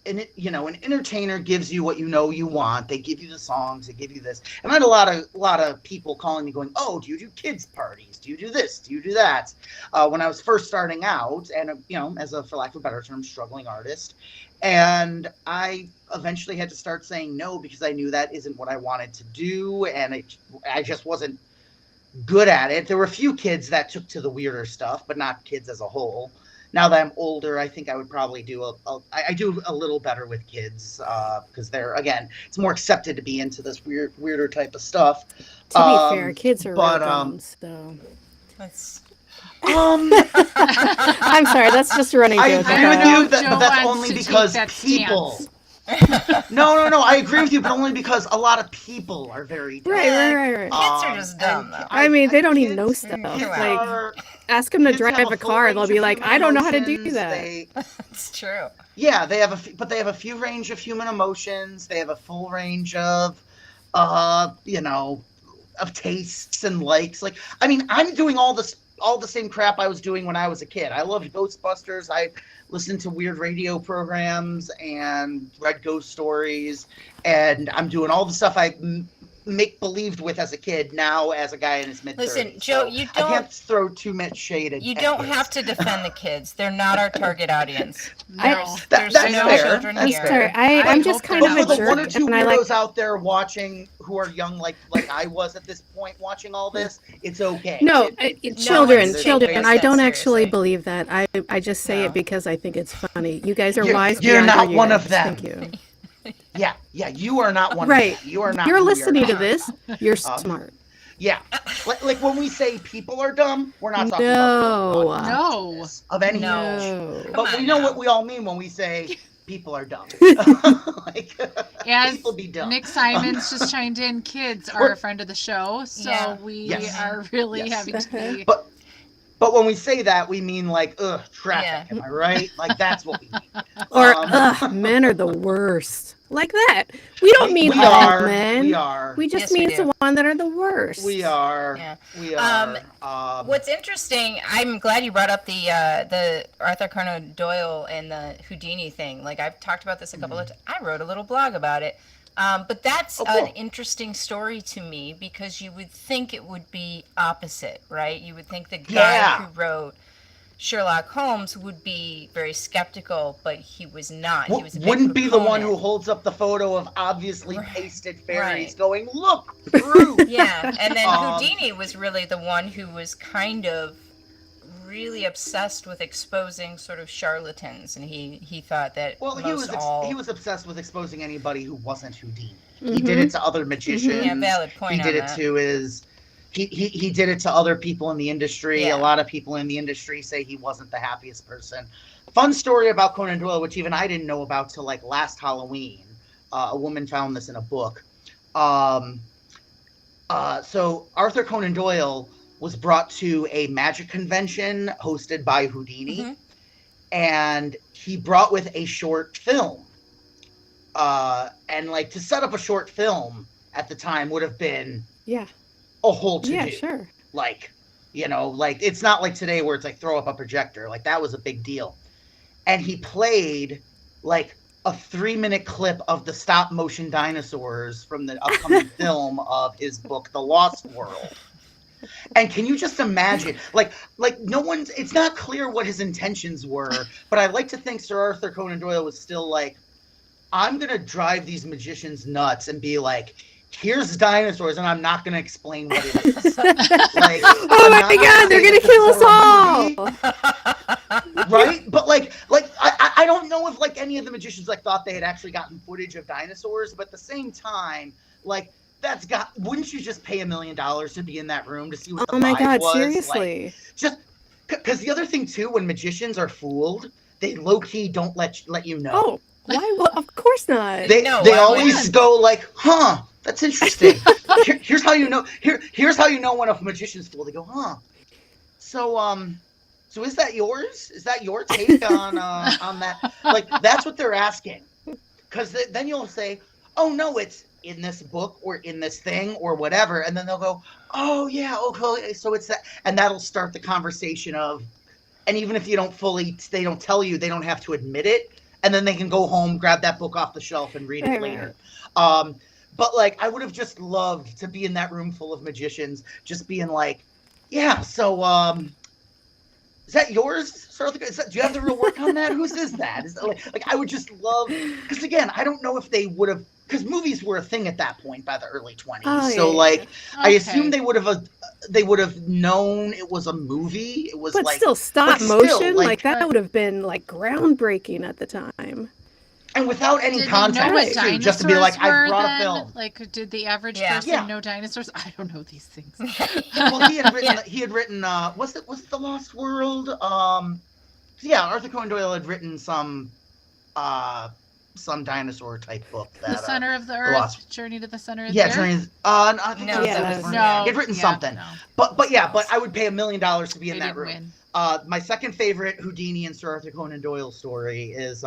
entertainer gives you what you know you want. They give you the songs, they give you this. And I had a lot of people calling me going, oh, do you do kids parties? Do you do this? Do you do that? When I was first starting out, and as a, for lack of a better term, struggling artist. And I eventually had to start saying no, because I knew that isn't what I wanted to do, and I just wasn't good at it. There were a few kids that took to the weirder stuff, but not kids as a whole. Now that I'm older, I think I would probably do I do a little better with kids, because it's more accepted to be into this weirder type of stuff. To be fair, kids are real dumb, so. That's... I'm sorry, that's just a running joke. I agree with you, Joe but that's only because people. No, I agree with you, but only because a lot of people are very dumb. Right. Kids are just dumb, though. I mean, they don't even know stuff. Like, ask them to drive a car, they'll be like, I don't know how to do that. It's true. Yeah, they have a few range of human emotions. They have a full range of tastes and likes. Like, I mean, I'm doing all the same crap I was doing when I was a kid. I loved Ghostbusters. I listened to weird radio programs and read ghost stories, and I'm doing all the stuff I make believed with as a kid now as a guy in his mid-30s. Listen, Joe, I can't throw too much shade at you don't kids. have to defend the kids. They're not our target audience. That's no fair. children I'm here. sorry, I'm just kind of But a for the one or jerk, two and I weirdos like. out there watching who are young, like I was at this point watching all this, it's okay. No, children. it's I don't that actually seriously. believe that. I just say it because I think it's funny. You guys are You're- wise. you're beyond not your one years. of them. Thank you. Yeah, you are not one Right. of them. You are not. You're who we listening to are. this. You're smart. Yeah, like when we say people are dumb, we're not talking No. about No. of any No. age. Come But we on know now. what we all mean when we say people are dumb. Like, As people be dumb. Nick Simons just chimed in, kids are a friend of the show, so Yeah. we Yes. are really Yes. having to be. But when we say that, we mean like, traffic. Yeah. Am I right? Like that's what we mean. Or men are the worst. Like that. We don't mean we all are. men. We are. We just Yes, we mean do. the one that are the worst. We are. Yeah. We are. What's interesting, I'm glad you brought up the Arthur Conan Doyle and the Houdini thing. Like I've talked about this a couple of times. I wrote a little blog about it. But that's Oh, cool. an interesting story to me because you would think it would be opposite, right? You would think the guy Yeah. who wrote Sherlock Holmes would be very skeptical, but he was not. He was a big Wouldn't be the one proponent. who holds up the photo of obviously Right. pasted fairies Right. going, look, proof. Yeah, and then Um, Houdini was really the one who was kind of really obsessed with exposing sort of charlatans, and he thought that Well, he was obsessed with exposing anybody who wasn't Houdini. He did it to other magicians. Yeah, valid point He on did it that. to his. He did it to other people in the industry. Yeah. A lot of people in the industry say he wasn't the happiest person. Fun story about Conan Doyle, which even I didn't know about till like last Halloween. A woman found this in a book. So Arthur Conan Doyle was brought to a magic convention hosted by Houdini, and he brought with a short film. And like to set up a short film at the time would have been Yeah. a whole to-do. Yeah, sure. Like, like it's not like today where it's like throw up a projector. Like that was a big deal. And he played like a 3-minute clip of the stop motion dinosaurs from the upcoming film of his book, The Lost World. And can you just imagine, like no one's, it's not clear what his intentions were, but I like to think Sir Arthur Conan Doyle was still like, I'm going to drive these magicians nuts and be like, here's dinosaurs, and I'm not going to explain what it is. Like, oh my God, they're going to kill us all. Right? But like I don't know if like any of the magicians like thought they had actually gotten footage of dinosaurs, but at the same time, like wouldn't you just pay $1 million to be in that room to see what the Oh my vibe God, was? seriously. Like, just because the other thing too, when magicians are fooled, they low key don't let you know. Oh, why? Well, of course not. They always go like, huh, that's interesting. Here's how you know. Here's how you know when a magician's fooled. They go, huh. So is that yours? Is that your take on that? Like that's what they're asking. Because then you'll say, oh no, it's in this book or in this thing or whatever, and then they'll go, oh yeah, okay, so it's that, and that'll start the conversation of, and even if they don't tell you, they don't have to admit it, and then they can go home, grab that book off the shelf, and read it later. But like, I would have just loved to be in that room full of magicians, just being like, yeah, so is that yours, sir? Do you have the real work on that? Whose is that? Like I would just love, because again, I don't know if they would have, because movies were a thing at that point by the early 20s. Oh, so yeah, like, yeah. I assume they would have known it was a movie. It was but like still, stop but motion, still, like that would have been like groundbreaking at the time. And without any Did they know what context too, just to be like, dinosaurs I were brought then? a film. Like, did the average Yeah. person Yeah. know dinosaurs? I don't know these things. Well, he had written was it The Lost World? Yeah, Arthur Conan Doyle had written some dinosaur type book. The Center of the Earth, Lost. Journey to the Center of Yeah, the Earth. Journey. I think No, that that was was- No, He'd written yeah, something. no. But I would pay $1 million to be in They that didn't room. win. My second favorite Houdini and Sir Arthur Conan Doyle story is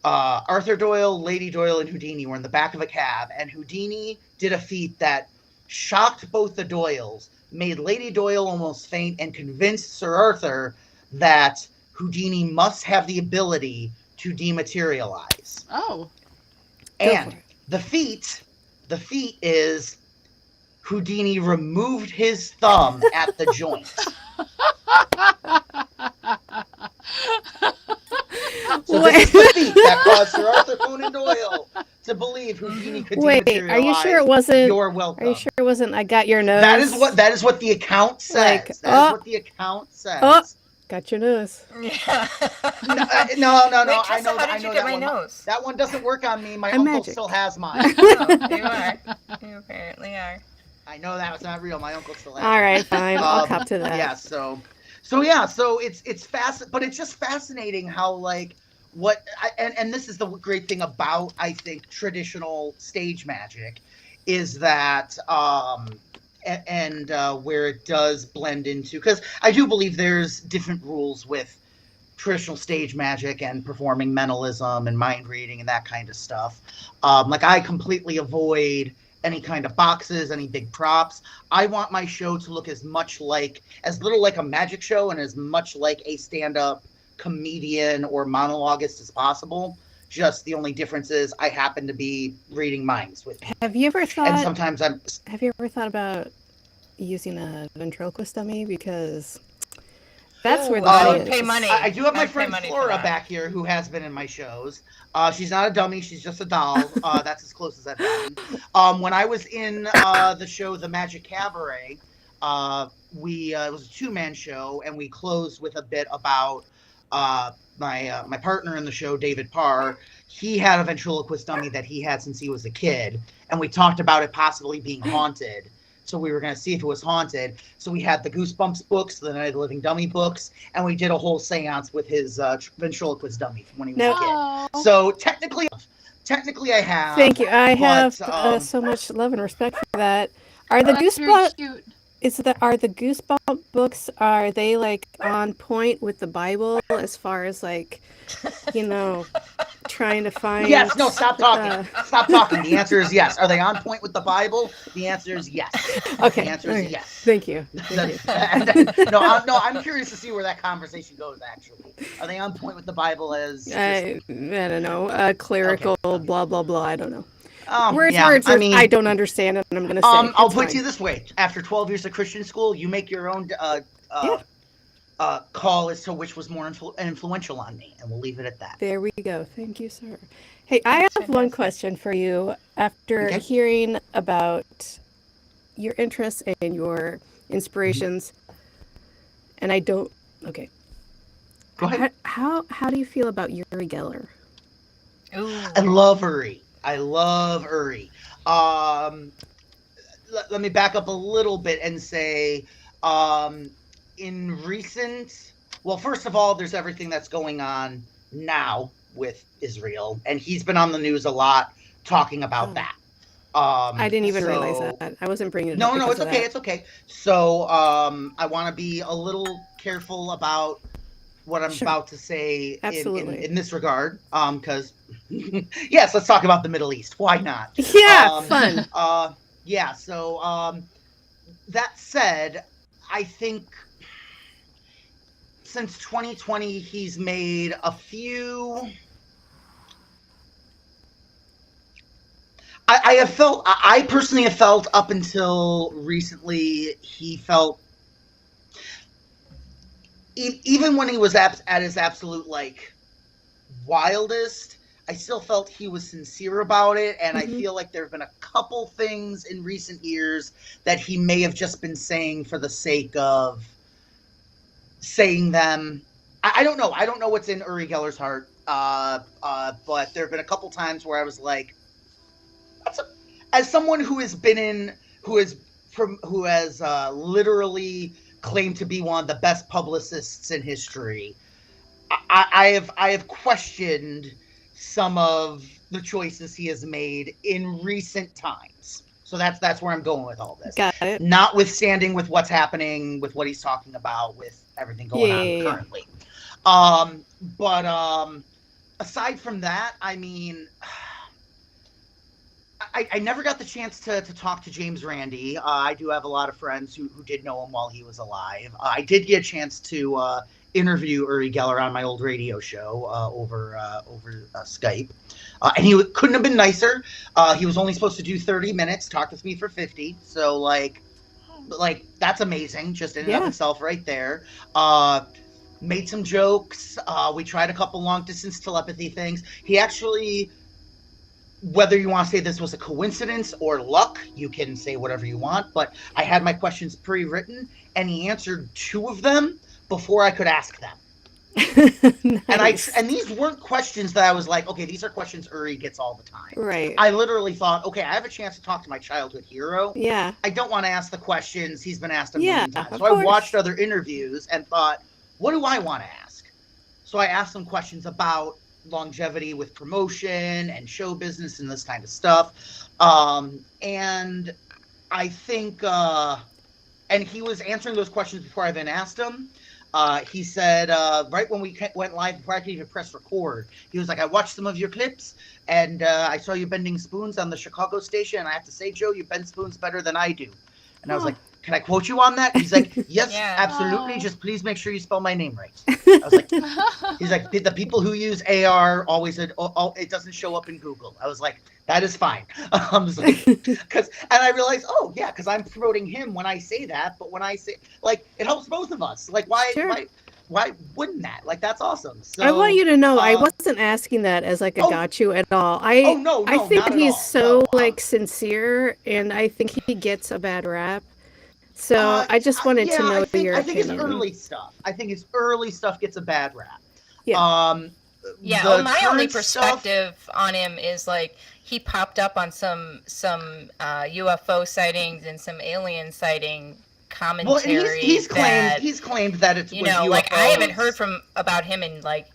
Arthur Doyle, Lady Doyle, and Houdini were in the back of a cab, and Houdini did a feat that shocked both the Doyles, made Lady Doyle almost faint, and convinced Sir Arthur that Houdini must have the ability to dematerialize. Oh. Go And for it. the feat is Houdini removed his thumb at the joint. So this is the feat that caused Sir Arthur Conan Doyle to believe Houdini could Wait, dematerialize. are you sure it wasn't? You're welcome. Are you sure it wasn't? I got your nose. That is what the account says. Like, That is what the account says. Oh. Got your nose. Yeah. No. Wait, I know. Tessa, how did you get that my one. nose? That one doesn't work on me. My I'm uncle magic. still has mine. Oh, you are. You apparently are. I know that was not real. My uncle still has. All right, fine. I'll Um, cop to that. Yeah. So it's but it's just fascinating how like and this is the great thing about I think traditional stage magic is that where it does blend into, because I do believe there's different rules with traditional stage magic and performing mentalism and mind reading and that kind of stuff. Like I completely avoid any kind of boxes, any big props. I want my show to look as little like a magic show and as much like a stand-up comedian or monologuist as possible. Just the only difference is I happen to be reading minds with you. Have you ever And thought? sometimes Have you ever thought about using a ventriloquist dummy? Because that's where the I money would pay is. money. I do have my I'd pay friend money for Flora that. back here who has been in my shows. She's not a dummy. She's just a doll. That's as close as I've gotten. When I was in the show The Magic Cabaret, it was a 2-man show, and we closed with a bit about my partner in the show, David Parr. He had a ventriloquist dummy that he had since he was a kid, and we talked about it possibly being haunted. So we were going to see if it was haunted. So we had the Goosebumps books, the Night of the Living Dummy books, and we did a whole seance with his ventriloquist dummy from when he was No. a kid. Oh. So technically I have. Thank you. I have but, so much love and respect for that. Are the That's very Goosebump cute. are the Goosebump books, are they like on point with the Bible as far as like, you know, trying to find Yes, no, stop talking. uh Stop talking. The answer is yes. Are they on point with the Bible? The answer is yes. The Okay. answer is Okay. yes. Thank you. Thank you. No, I'm curious to see where that conversation goes. Actually, are they on point with the Bible as just I don't know. okay? Clerical Okay. blah blah blah. I don't know. Words Yeah. words I are I mean, don't understand and I'm gonna say I'll it's put it to fine. you this way: after 12 years of Christian school, you make your own Yeah. call as to which was more influential on me, and we'll leave it at that. There we go. Thank you, sir. Hey, I That's have one fantastic. question for you after Okay. hearing about your interests and your inspirations. And I don't. Okay. Go ahead. How do you feel about Uri Geller? Ooh. I love Uri. I love Uri. Let me back up a little bit and say, um, in recent, well, first of all, there's everything that's going on now with Israel, and he's been on the news a lot talking about Oh, that. I didn't even realize So that. I wasn't bringing it up no, because it's of okay, that. it's okay. So I want to be a little careful about what I'm Sure. about to say Absolutely. in this regard, because yes, let's talk about the Middle East. Why not? Yeah, Um, fun. yeah. So that said, I think since 2020, he's made a few. I have felt. I personally have felt up until recently. He felt even when he was at his absolute like wildest, I still felt he was sincere about it, and I Hmm. feel like there have been a couple things in recent years that he may have just been saying for the sake of saying them. I don't know. I don't know what's in Uri Geller's heart, but there have been a couple times where I was like, that's a, as someone who has been in, who is from, who has literally claimed to be one of the best publicists in history. I have questioned some of the choices he has made in recent times. So that's where I'm going with all this. Got it. Notwithstanding with what's happening with what he's talking about with everything Yeah, going on yeah, yeah. currently. But aside from that, I mean, I never got the chance to talk to James Randi. I do have a lot of friends who did know him while he was alive. I did get a chance to interview Uri Geller on my old radio show over Skype. And he couldn't have been nicer. He was only supposed to do 30 minutes, talk with me for 50. So, like that's amazing just in and of Yeah. itself right there. Made some jokes. We tried a couple long distance telepathy things. He actually, whether you want to say this was a coincidence or luck, you can say whatever you want, but I had my questions pre-written and he answered two of them before I could ask them. Nice. And these weren't questions that I was like, okay, these are questions Uri gets all the time. Right. I literally thought, okay, I have a chance to talk to my childhood hero. Yeah. I don't want to ask the questions he's been asked a Yeah, million times. of So I watched course. other interviews and thought, what do I want to ask? So I asked them questions about longevity with promotion and show business and this kind of stuff. And I think, and he was answering those questions before I even asked him. He said, right when we went live, before I could even press record, he was like, I watched some of your clips and I saw you bending spoons on the Chicago station. And I have to say, Joe, you bend spoons better than I do. And I was Oh. like, can I quote you on that? He's like, yes, Yeah. absolutely. Oh. Just please make sure you spell my name right. I was like, he's like, the people who use AR always, it doesn't show up in Google. I was like, that is fine. I was like, and I realized, oh yeah, because I'm promoting him when I say that, but when I say, like, it helps both of us. Like, Sure. why wouldn't that? Like, that's awesome. So I want you to know I wasn't asking that as like a oh, got you at all. oh no, I think not at he's all. so No, like sincere and I think he gets a bad rap. So I just wanted to yeah, know your I think his opinion. early stuff. I think his early stuff gets a bad rap. Yeah. Yeah, The my only current stuff- perspective on him is like he popped up on some UFO sightings and some alien sighting commentary. Well, and he's claimed that it's, you was know, UFOs. like I haven't heard about him in like,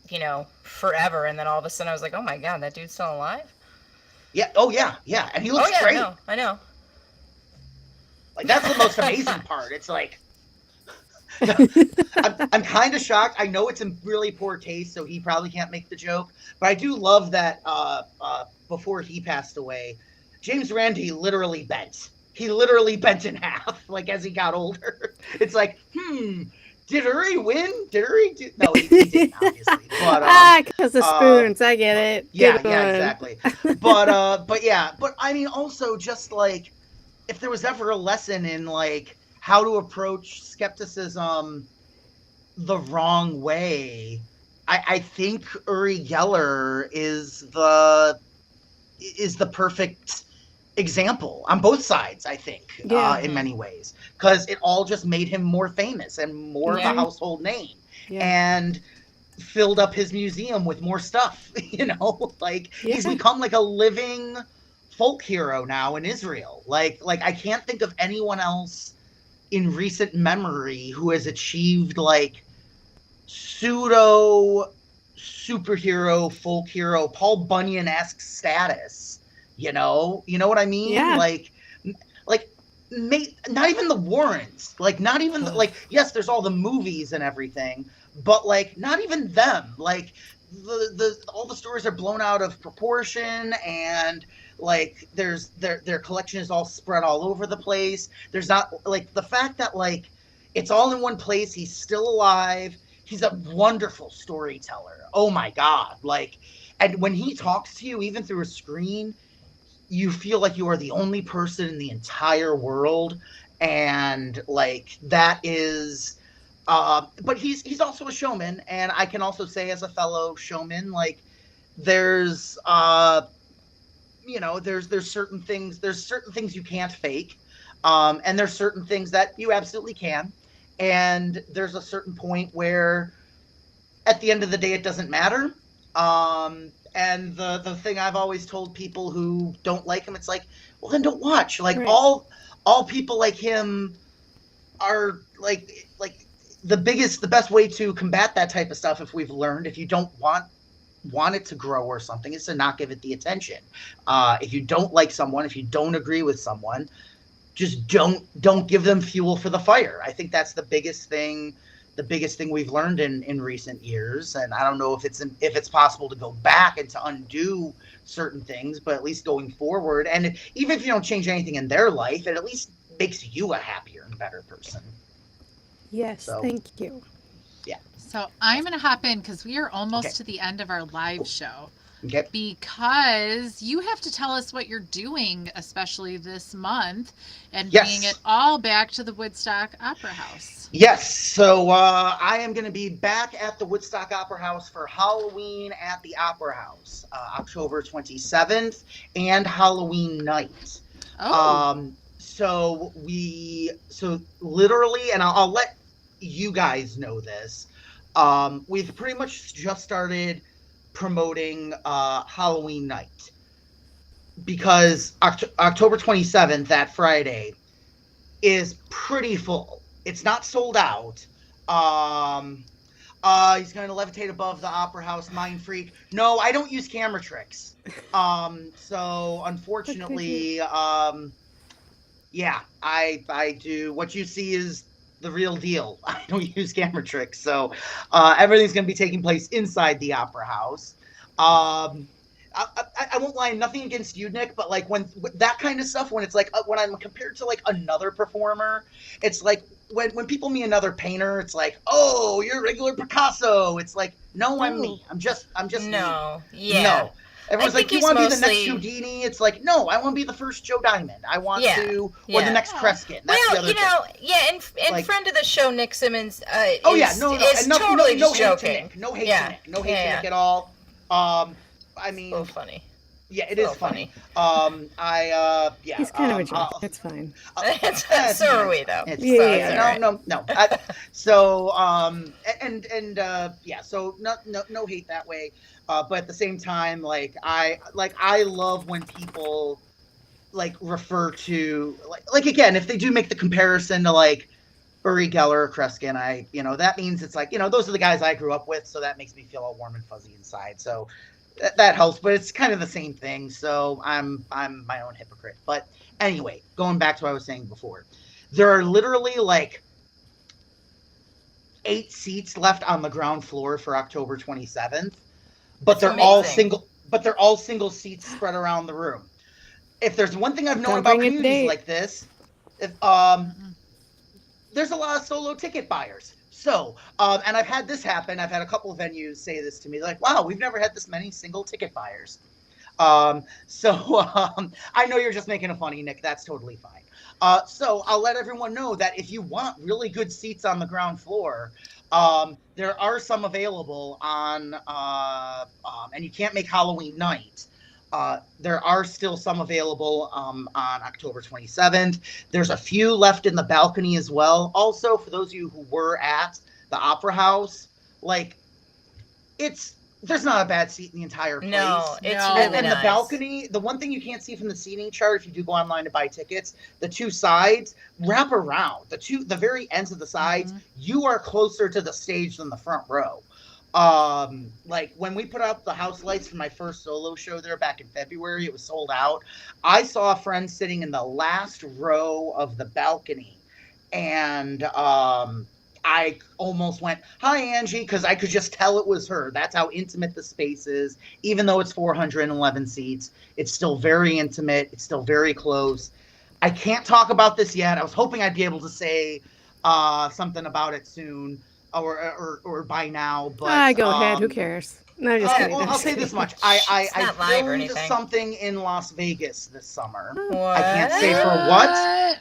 you know, forever, and then all of a sudden I was like, oh my god, that dude's still alive. Yeah. Oh yeah. Yeah. And he looks Oh yeah, great. no, I know. Like, that's the most amazing part. It's like, I'm kind of shocked. I know it's in really poor taste, so he probably can't make the joke. But I do love that before he passed away, James Randi literally bent. He literally bent in half, like, as he got older. It's like, did Uri win? Did Uri do? No, he didn't, obviously. But because of spoons, I get it. yeah, Good one. exactly. But yeah, but I mean, also just like, if there was ever a lesson in like how to approach skepticism the wrong way, I think Uri Geller is the perfect example on both sides, I think, in many ways, because it all just made him more famous and more of a household name, and filled up his museum with more stuff. Like, he's become like a living folk hero now in Israel. Like I can't think of anyone else in recent memory who has achieved like pseudo superhero, folk hero, Paul Bunyan-esque status. You know what I mean? Yeah. Like, not even the Warrens. Like, not even like, yes, there's all the movies and everything, but like, not even them. Like, all the stories are blown out of proportion, and like, there's their collection is all spread all over the place. There's not like the fact that like it's all in one place. He's still alive. He's a wonderful storyteller. Oh my God! Like, and when he talks to you, even through a screen, you feel like you are the only person in the entire world. And like, that is, but he's also a showman. And I can also say, as a fellow showman, like, there's certain things you can't fake. And there's certain things that you absolutely can. And there's a certain point where at the end of the day, it doesn't matter. And the thing I've always told people who don't like him, it's like, well, then don't watch. Like, right. all people like him are like the best way to combat that type of stuff, if we've learned, if you don't want it to grow or something, is to not give it the attention. If you don't like someone, if you don't agree with someone, just don't give them fuel for the fire. I think that's the biggest thing we've learned in recent years. And I don't know if it's possible to go back and to undo certain things, but at least going forward, and even if you don't change anything in their life, it at least makes you a happier and better person. Yes, thank you. Yeah. So I'm going to hop in because we are almost to the end of our live show. Okay. Because you have to tell us what you're doing, especially this month, and bringing it all back to the Woodstock Opera House. Yes. So I am going to be back at the Woodstock Opera House for Halloween at the Opera House, October 27th, and Halloween night. Oh. So literally, and I'll let you guys know this. We've pretty much just started promoting Halloween night, because October 27th, that Friday, is pretty full. It's not sold out. He's going to levitate above the Opera House, Mind Freak. No, I don't use camera tricks. So unfortunately, I do. What you see is the real deal. I don't use camera tricks. So everything's going to be taking place inside the Opera House. I won't lie, nothing against you, Nick, but like when that kind of stuff, when it's like when I'm compared to like another performer, it's like when people meet another painter, it's like, oh, you're a regular Picasso. It's like, no, I'm me. I'm just no. me. Yeah. No. Everyone's like, you want to be the next mostly Houdini? It's like, no, I want to be the first Joe Diamond. I want to, or the next Kreskin. That's the other thing. And like, friend of the show, Nick Simmons, is totally just joking. No hate to Nick. No hate to Nick at all. I mean, so funny. Yeah, it is funny. He's kind of a joke. It's fine. So are we, though. So no hate that way. But at the same time, I love when people like refer to like again, if they do make the comparison to like Uri Geller or Kreskin, that means it's like, those are the guys I grew up with, so that makes me feel all warm and fuzzy inside. So that helps, but it's kind of the same thing. So I'm my own hypocrite. But anyway, going back to what I was saying before, there are literally like 8 seats left on the ground floor for October 27th, but That's they're all amazing. single. But they're all single seats spread around the room. If there's one thing I've known Don't about bring a communities date. like this, if Mm-mm. there's a lot of solo ticket buyers. So, and I've had this happen. I've had a couple of venues say this to me, like, "Wow, we've never had this many single ticket buyers." I know you're just making a funny, Nick. That's totally fine. So I'll let everyone know that if you want really good seats on the ground floor, there are some available on, and you can't make Halloween night. There are still some available on October 27th. There's a few left in the balcony as well. Also, for those of you who were at the Opera House, like, there's not a bad seat in the entire place. No, it's No. really And the nice. balcony, the one thing you can't see from the seating chart if you do go online to buy tickets, the two sides wrap around. The very ends of the sides, you are closer to the stage than the front row. Like when we put out the house lights for my first solo show there back in February, it was sold out. I saw a friend sitting in the last row of the balcony, and I almost went, "Hi, Angie," because I could just tell it was her. That's how intimate the space is. Even though it's 411 seats, it's still very intimate. It's still very close. I can't talk about this yet. I was hoping I'd be able to say something about it soon or by now. But Go ahead. Who cares? No, just kidding. well, I'm I'll just say kidding. this much: It's I not live or filmed anything. something in Las Vegas this summer. What? I can't say for what.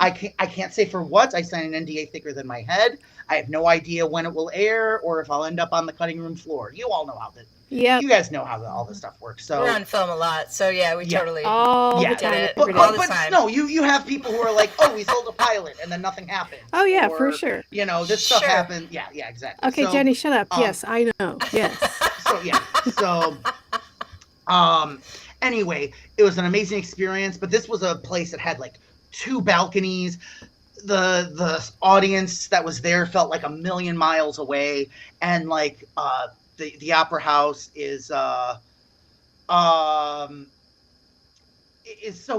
I can't say for what. I signed an NDA thicker than my head. I have no idea when it will air or if I'll end up on the cutting room floor. You all know how that. Yep. You guys know how all this stuff works. So We're on film a lot, so yeah, we Yeah. totally. All Yeah. the time. Get it. every All day. the time. no, you have people who are like, "Oh, we sold a pilot and then nothing happened." Oh yeah, Or, for sure. You know, this stuff Sure. happened. Yeah, exactly. Okay, So, Jenny, shut up. Yes, I know. Yes. So anyway, it was an amazing experience, but this was a place that had like 2 balconies. The audience that was there felt like a million miles away, and like the Opera House is so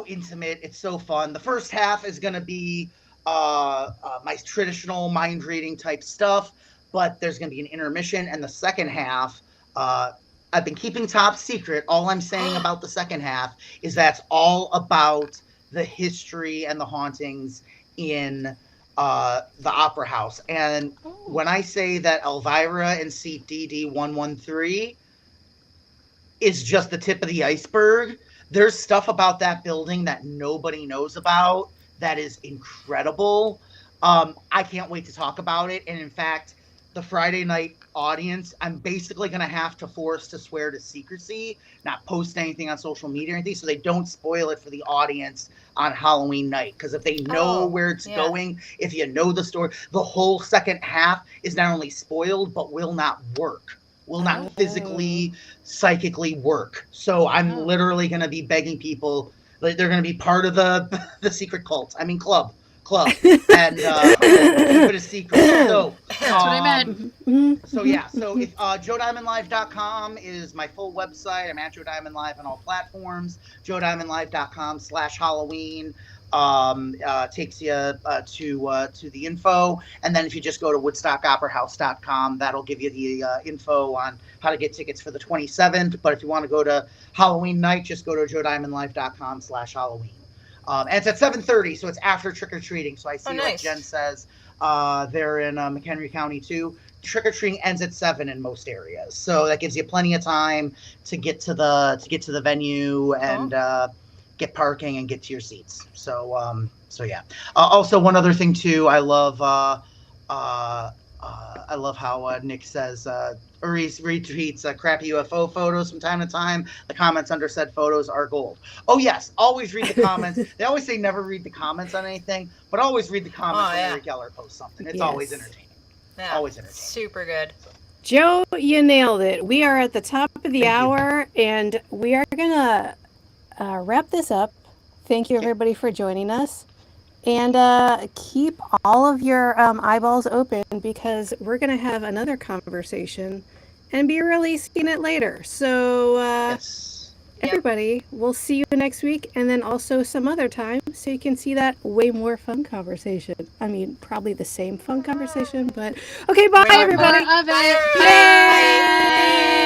intimate. It's so fun. The first half is going to be my traditional mind reading type stuff, but there's going to be an intermission, and the second half, I've been keeping top secret. All I'm saying about the second half is that's all about the history and the hauntings in the Opera House. And when I say that Elvira in seat DD113 is just the tip of the iceberg, there's stuff about that building that nobody knows about that is incredible. I can't wait to talk about it. And in fact, the Friday night audience, I'm basically going to have to force to swear to secrecy, not post anything on social media or anything, so they don't spoil it for the audience on Halloween night. Because if they know where it's going, if you know the story, the whole second half is not only spoiled, but will not work. Will not physically, psychically work. So I'm literally going to be begging people, like, they're going to be part of the secret cult. I mean, club, and keep it a secret. So That's what I meant. So yeah, so if JoeDiamondLive.com is my full website. I'm at Joe Diamond Live on all platforms. JoeDiamondLive.com/Halloween takes you to the info, and then if you just go to WoodstockOperaHouse.com, that'll give you the info on how to get tickets for the 27th. But if you want to go to Halloween night, just go to JoeDiamondLive.com/Halloween. And it's at 7:30, so it's after trick-or-treating. So I see, like Jen says, they're in McHenry County too. Trick-or-treating ends at 7 in most areas, so that gives you plenty of time to get to the venue and get parking and get to your seats. So yeah. Also, one other thing too, I love how Nick says Uri retweets crappy UFO photos from time to time. The comments under said photos are gold. Oh yes, always read the comments. They always say never read the comments on anything, but always read the comments when Uri Geller posts something. It's always entertaining. Yeah, always entertaining. Super good. Joe, you nailed it. We are at the top of the hour, and we are gonna wrap this up. Thank you, everybody, for joining us. And keep all of your eyeballs open, because we're going to have another conversation and be releasing it later. So, Yes. everybody, we'll see you next week and then also some other time so you can see that way more fun conversation. I mean, probably the same fun conversation, but okay, bye, Way more everybody. More of it. Bye.